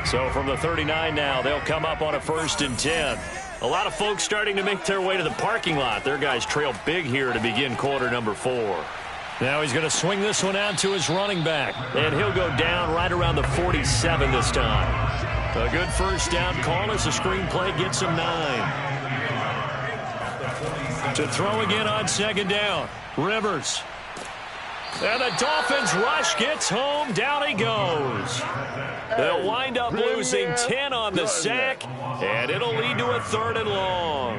So from the 39 now, they'll come up on a 1st and 10. A lot of folks starting to make their way to the parking lot. Their guys trail big here to begin quarter number 4. Now he's going to swing this one out to his running back. And he'll go down right around the 47 this time. A good first down call as the screenplay gets him 9. To throw again on 2nd down. Rivers. And the Dolphins rush gets home. Down he goes. They'll wind up losing 10 on the sack, and it'll lead to a 3rd and long.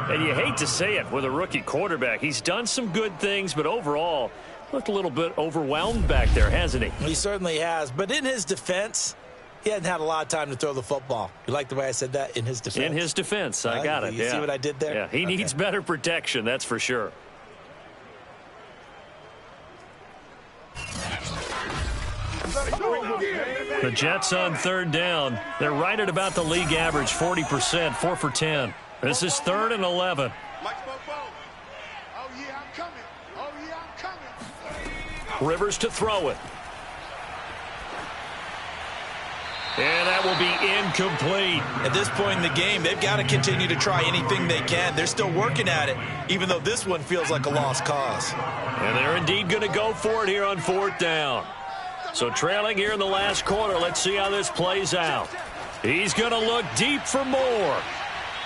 And you hate to say it with a rookie quarterback. He's done some good things, but overall, looked a little bit overwhelmed back there, hasn't he? He certainly has. But in his defense, he hadn't had a lot of time to throw the football. You like the way I said that? In his defense? In his defense. I got it. You see what I did there? Yeah, he needs better protection, that's for sure. The Jets on 3rd down. They're right at about the league average, 40%, 4 for 10. This is 3rd and 11. Rivers to throw it. And that will be incomplete. At this point in the game, they've got to continue to try anything they can. They're still working at it, even though this one feels like a lost cause. And they're indeed going to go for it here on 4th down. So trailing here in the last quarter, let's see how this plays out. He's going to look deep for more.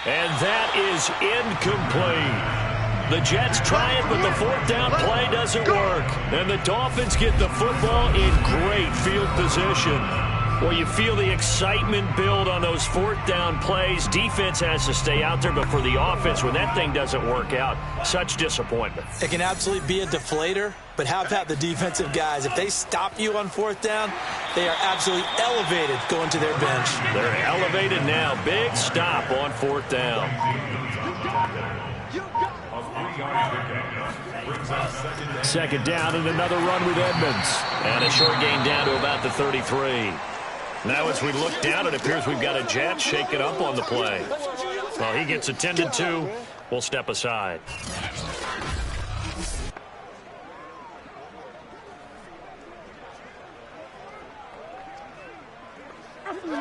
And that is incomplete. The Jets try it, but the 4th down play doesn't work. And the Dolphins get the football in great field position. Well, you feel the excitement build on those 4th down plays. Defense has to stay out there, but for the offense, when that thing doesn't work out, such disappointment. It can absolutely be a deflator, but how about the defensive guys? If they stop you on 4th down, they are absolutely elevated going to their bench. They're elevated now. Big stop on 4th down. Second down and another run with Edmonds. And a short gain down to about the 33. Now as we look down, it appears we've got a Jet shaking up on the play. Well, he gets attended to. We'll step aside.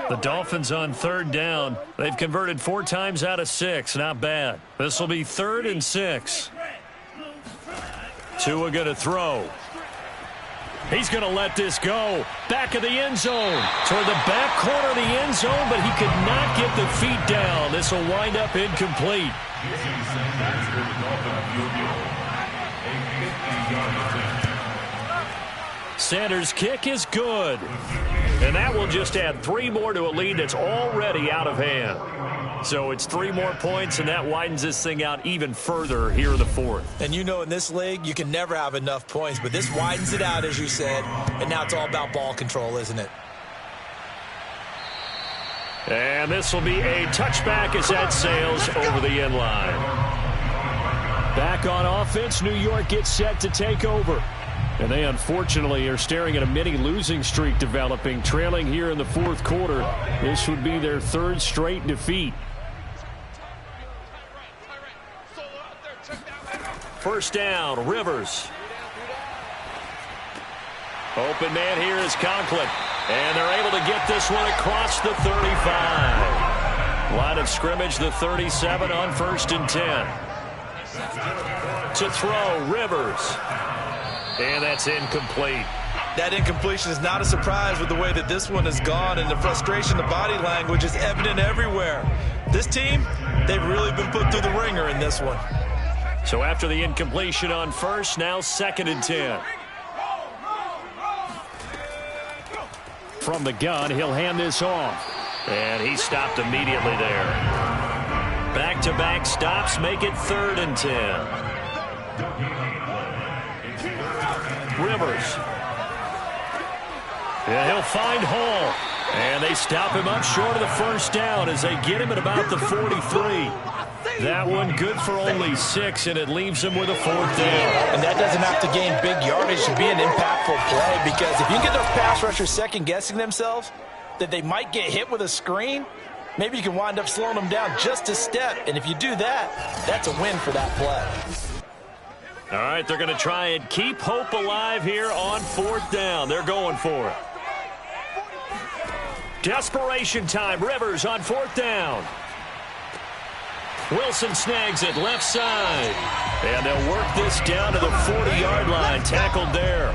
The Dolphins on 3rd down. They've converted 4 times out of 6. Not bad. This will be 3rd and 6. Tua going to throw. He's going to let this go. Back of the end zone. Toward the back corner of the end zone, but he could not get the feet down. This will wind up incomplete. Sanders' kick is good. And that will just add 3 more to a lead that's already out of hand. So it's 3 more points, and that widens this thing out even further here in the fourth. And you know in this league, you can never have enough points, but this widens it out, as you said, and now it's all about ball control, isn't it? And this will be a touchback as that sails over the end line. Back on offense, New York gets set to take over. And they unfortunately are staring at a mini losing streak developing, trailing here in the fourth quarter. This would be their 3rd straight defeat. First down, Rivers. Open man here is Conklin. And they're able to get this one across the 35. Line of scrimmage, the 37 on 1st and 10. To throw, Rivers. And that's incomplete. That incompletion is not a surprise with the way that this one has gone, and the frustration, the body language is evident everywhere. This team, they've really been put through the ringer in this one. So after the incompletion on 1st, now 2nd and 10. From the gun, he'll hand this off. And he stopped immediately there. Back-to-back stops make it 3rd and 10. Rivers. Yeah, he'll find Hall. And they stop him up short of the first down as they get him at about the 43. That one good for only 6, and it leaves him with a 4th down. And that doesn't have to gain big yardage to be an impactful play, because if you get those pass rushers second-guessing themselves, that they might get hit with a screen, maybe you can wind up slowing them down just a step. And if you do that, that's a win for that play. All right, they're going to try and keep hope alive here on 4th down. They're going for it. Desperation time. Rivers on 4th down. Wilson snags it left side. And they'll work this down to the 40-yard line. Tackled there.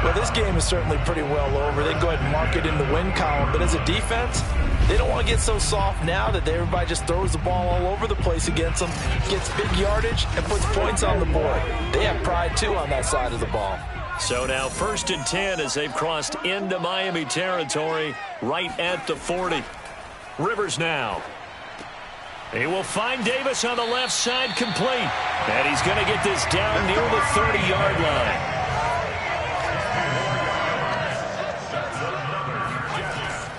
Well, this game is certainly pretty well over. They can go ahead and mark it in the win column. But as a defense, they don't want to get so soft now that everybody just throws the ball all over the place against them, gets big yardage, and puts points on the board. They have pride, too, on that side of the ball. So now 1st and 10 as they've crossed into Miami territory right at the 40. Rivers now. He will find Davis on the left side, complete. And he's going to get this down near the 30-yard line.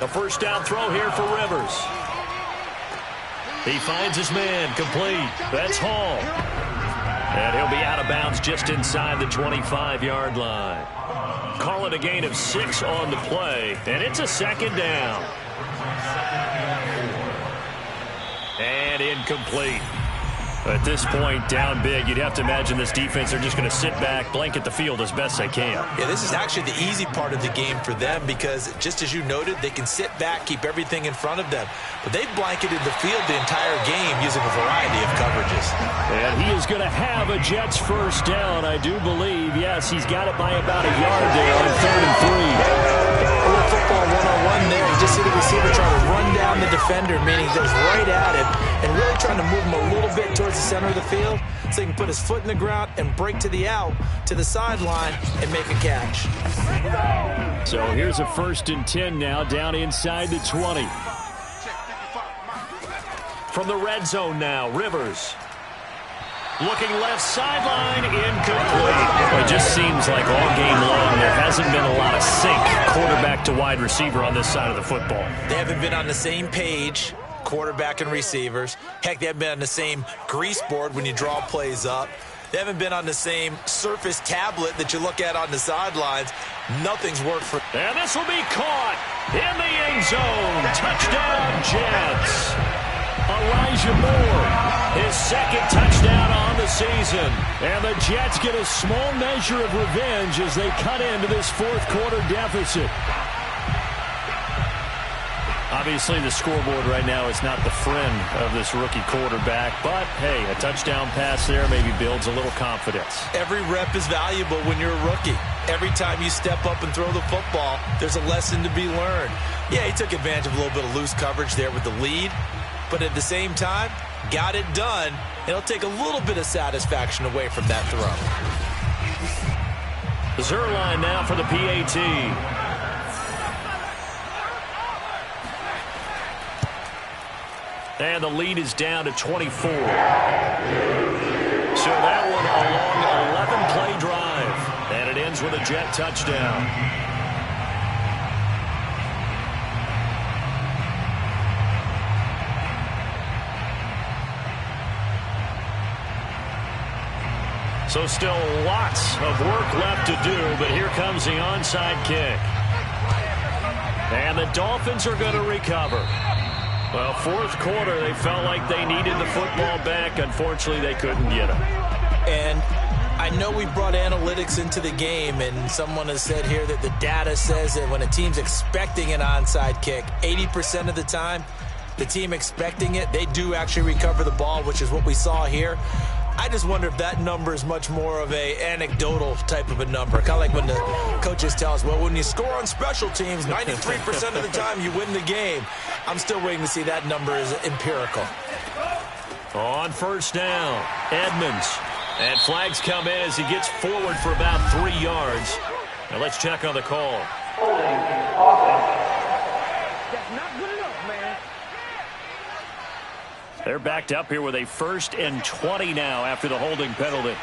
The first down throw here for Rivers. He finds his man, complete. That's Hall. And he'll be out of bounds just inside the 25-yard line. Call it a gain of 6 on the play, and it's a 2nd down. And incomplete. At this point, down big, you'd have to imagine this defense, they're just going to sit back, blanket the field as best they can. Yeah, this is actually the easy part of the game for them because, just as you noted, they can sit back, keep everything in front of them. But they've blanketed the field the entire game using a variety of coverages. And he is going to have a Jets first down, I do believe. Yes, he's got it by about a yard there on 3rd and 3. A little football one-on-one there. You just see the receiver trying to run down the defender, meaning he goes right at him, and really trying to move him a little bit towards the center of the field so he can put his foot in the ground and break to the out, to the sideline, and make a catch. So here's a 1st and 10 now, down inside the 20. From the red zone now, Rivers. Looking left sideline, incomplete. It just seems like all game long there hasn't been a lot of sync quarterback to wide receiver on this side of the football. They haven't been on the same page, quarterback and receivers. Heck, they haven't been on the same grease board when you draw plays up. They haven't been on the same Surface tablet that you look at on the sidelines. Nothing's worked for. And this will be caught in the end zone. Touchdown, Jets. Elijah Moore, his 2nd touchdown on the season. And the Jets get a small measure of revenge as they cut into this 4th quarter deficit. Obviously, the scoreboard right now is not the friend of this rookie quarterback. But, hey, a touchdown pass there maybe builds a little confidence. Every rep is valuable when you're a rookie. Every time you step up and throw the football, there's a lesson to be learned. Yeah, he took advantage of a little bit of loose coverage there with the lead. But at the same time, got it done. It'll take a little bit of satisfaction away from that throw. Zerline now for the PAT. And the lead is down to 24. So that one a long 11-play drive. And it ends with a Jet touchdown. So still lots of work left to do, but here comes the onside kick. And the Dolphins are going to recover. Well, fourth quarter, they felt like they needed the football back. Unfortunately, they couldn't get it. And I know we brought analytics into the game, and someone has said here that the data says that when a team's expecting an onside kick, 80% of the time, the team expecting it, they do actually recover the ball, which is what we saw here. I just wonder if that number is much more of a anecdotal type of a number. Kind of like when the coaches tell us, well, when you score on special teams, 93% of the time you win the game. I'm still waiting to see that number is empirical. On first down, Edmonds. And flags come in as he gets forward for about 3 yards. Now let's check on the call. That's not good enough, man. They're backed up here with a 1st and 20 now after the holding penalty.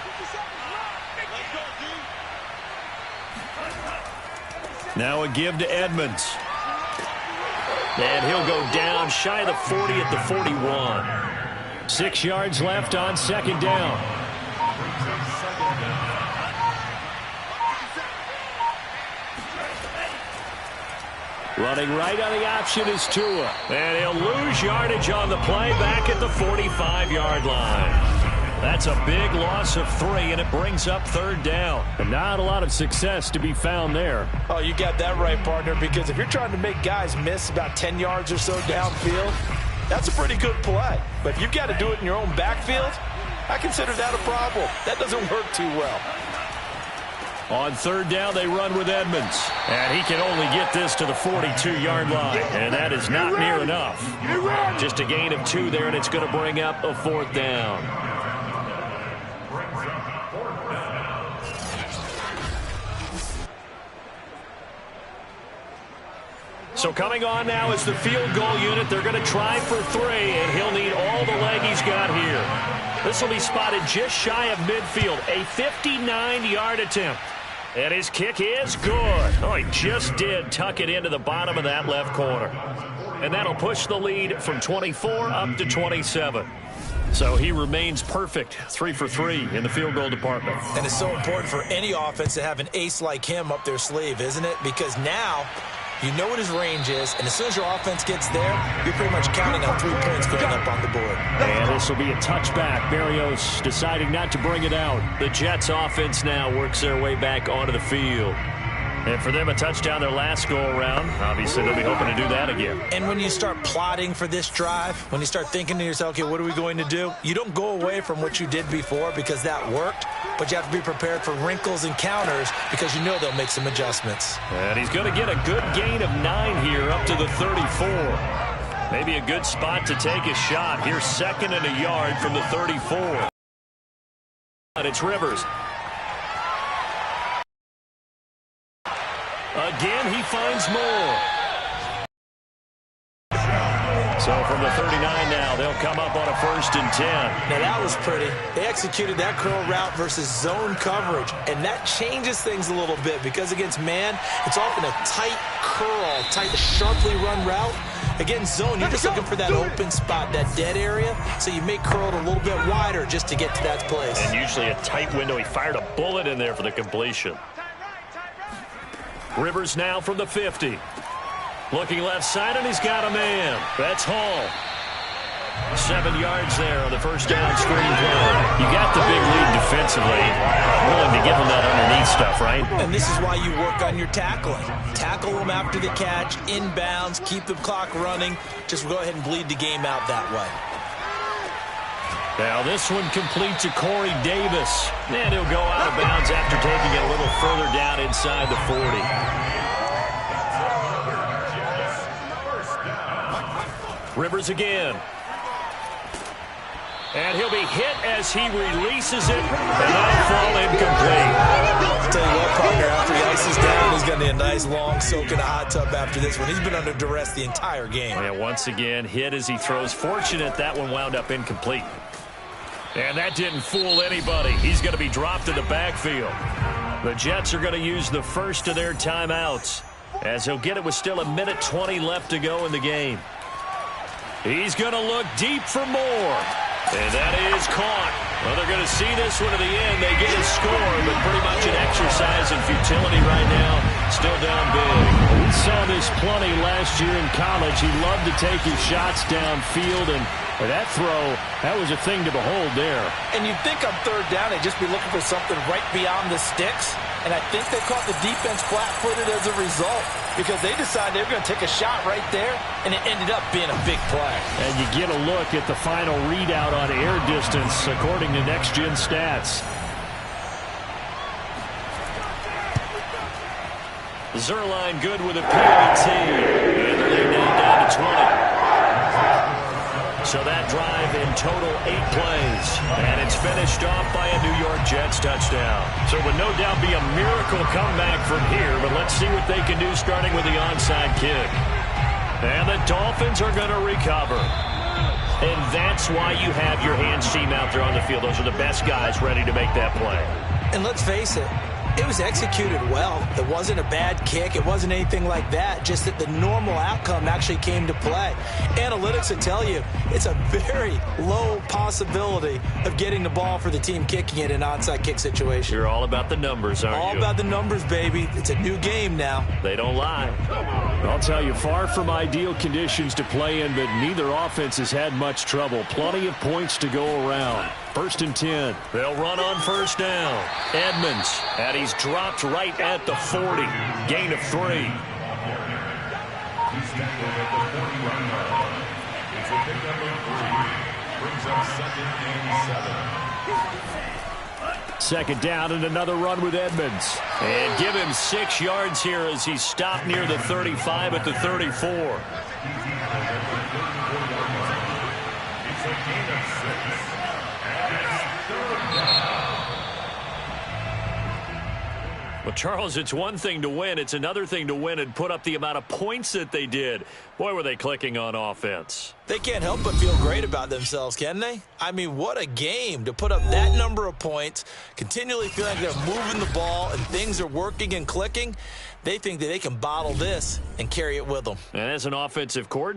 Now a give to Edmonds. And he'll go down shy of the 40 at the 41. 6 yards left on second down. Running right on the option is Tua. And he'll lose yardage on the play back at the 45-yard line. That's a big loss of 3, and it brings up third down. And not a lot of success to be found there. Oh, you got that right, partner, because if you're trying to make guys miss about 10 yards or so downfield, that's a pretty good play. But if you've got to do it in your own backfield, I consider that a problem. That doesn't work too well. On third down, they run with Edmonds. And he can only get this to the 42-yard line. And that is not near enough. Just a gain of 2 there, and it's going to bring up a 4th down. So coming on now is the field goal unit. They're going to try for 3, and he'll need all the leg he's got here. This will be spotted just shy of midfield. A 59-yard attempt. And his kick is good. Oh, he just did tuck it into the bottom of that left corner. And that'll push the lead from 24 up to 27. So he remains perfect, 3 for 3 in the field goal department. And it's so important for any offense to have an ace like him up their sleeve, isn't it? Because now you know what his range is, and as soon as your offense gets there, you're pretty much counting on 3 points going up on the board. And this will be a touchback. Berrios deciding not to bring it out. The Jets offense now works their way back onto the field. And for them, a touchdown their last go-around. Obviously, they'll be hoping to do that again. And when you start plotting for this drive, when you start thinking to yourself, okay, what are we going to do? You don't go away from what you did before because that worked, but you have to be prepared for wrinkles and counters because you know they'll make some adjustments. And he's going to get a good gain of 9 here up to the 34. Maybe a good spot to take a shot. Here's 2nd and a yard from the 34. And it's Rivers. Again, he finds more. So from the 39 now, they'll come up on a 1st and 10. Now that was pretty. They executed that curl route versus zone coverage, and that changes things a little bit because against man, it's often a tight curl, tight, sharply run route. Against zone, you're just looking for that open spot, that dead area, so you make curl it a little bit wider just to get to that place. And usually a tight window. He fired a bullet in there for the completion. Rivers now from the 50. Looking left side, and he's got a man. That's Hall. 7 yards there on the first down screen play. You got the big lead defensively. Willing to give him that underneath stuff, right? And this is why you work on your tackling. Tackle them after the catch, inbounds, keep the clock running. Just go ahead and bleed the game out that way. Now this one complete to Corey Davis. And he'll go out of bounds after taking it a little further down inside the 40. Rivers again. And he'll be hit as he releases it, and that'll fall incomplete. I'll tell you what, partner, after he ices down, he's going to need a nice long soak in a hot tub after this one. He's been under duress the entire game. Yeah, once again, hit as he throws. Fortunate that one wound up incomplete. And that didn't fool anybody. He's going to be dropped in the backfield. The Jets are going to use the first of their timeouts, as he'll get it with still 1:20 left to go in the game. He's going to look deep for more. And that is caught. Well, they're going to see this one to the end. They get a score, but pretty much an exercise in futility right now. Still down big. We saw this plenty last year in college. He loved to take his shots downfield, and that throw, that was a thing to behold there. And you'd think on third down they'd just be looking for something right beyond the sticks. And I think they caught the defense flat-footed as a result, because they decided they were going to take a shot right there, and it ended up being a big play. And you get a look at the final readout on air distance, according to Next Gen Stats. Zerline good with a PAT. And the lead now down to 20. So that drive in total 8 plays. And it's finished off by a New York Jets touchdown. So it would no doubt be a miracle comeback from here, but let's see what they can do starting with the onside kick. And the Dolphins are going to recover. And that's why you have your hands team out there on the field. Those are the best guys ready to make that play. And let's face it, it was executed well. It wasn't a bad kick. It wasn't anything like that. Just that the normal outcome actually came to play. Analytics will tell you it's a very low possibility of getting the ball for the team kicking it in an onside kick situation. You're all about the numbers, aren't you? All about the numbers, baby. It's a new game now. They don't lie. I'll tell you, far from ideal conditions to play in, but neither offense has had much trouble. Plenty of points to go around. 1st and 10. They'll run on first down. Edmonds, and he's dropped right at the 40. Gain of 3. Second down and another run with Edmonds. And give him 6 yards here as he's stopped near the 35 at the 34. Well, Charles, it's one thing to win. It's another thing to win and put up the amount of points that they did. Boy, were they clicking on offense. They can't help but feel great about themselves, can they? I mean, what a game to put up that number of points, continually feeling like they're moving the ball and things are working and clicking. They think that they can bottle this and carry it with them. And as an offensive coordinator,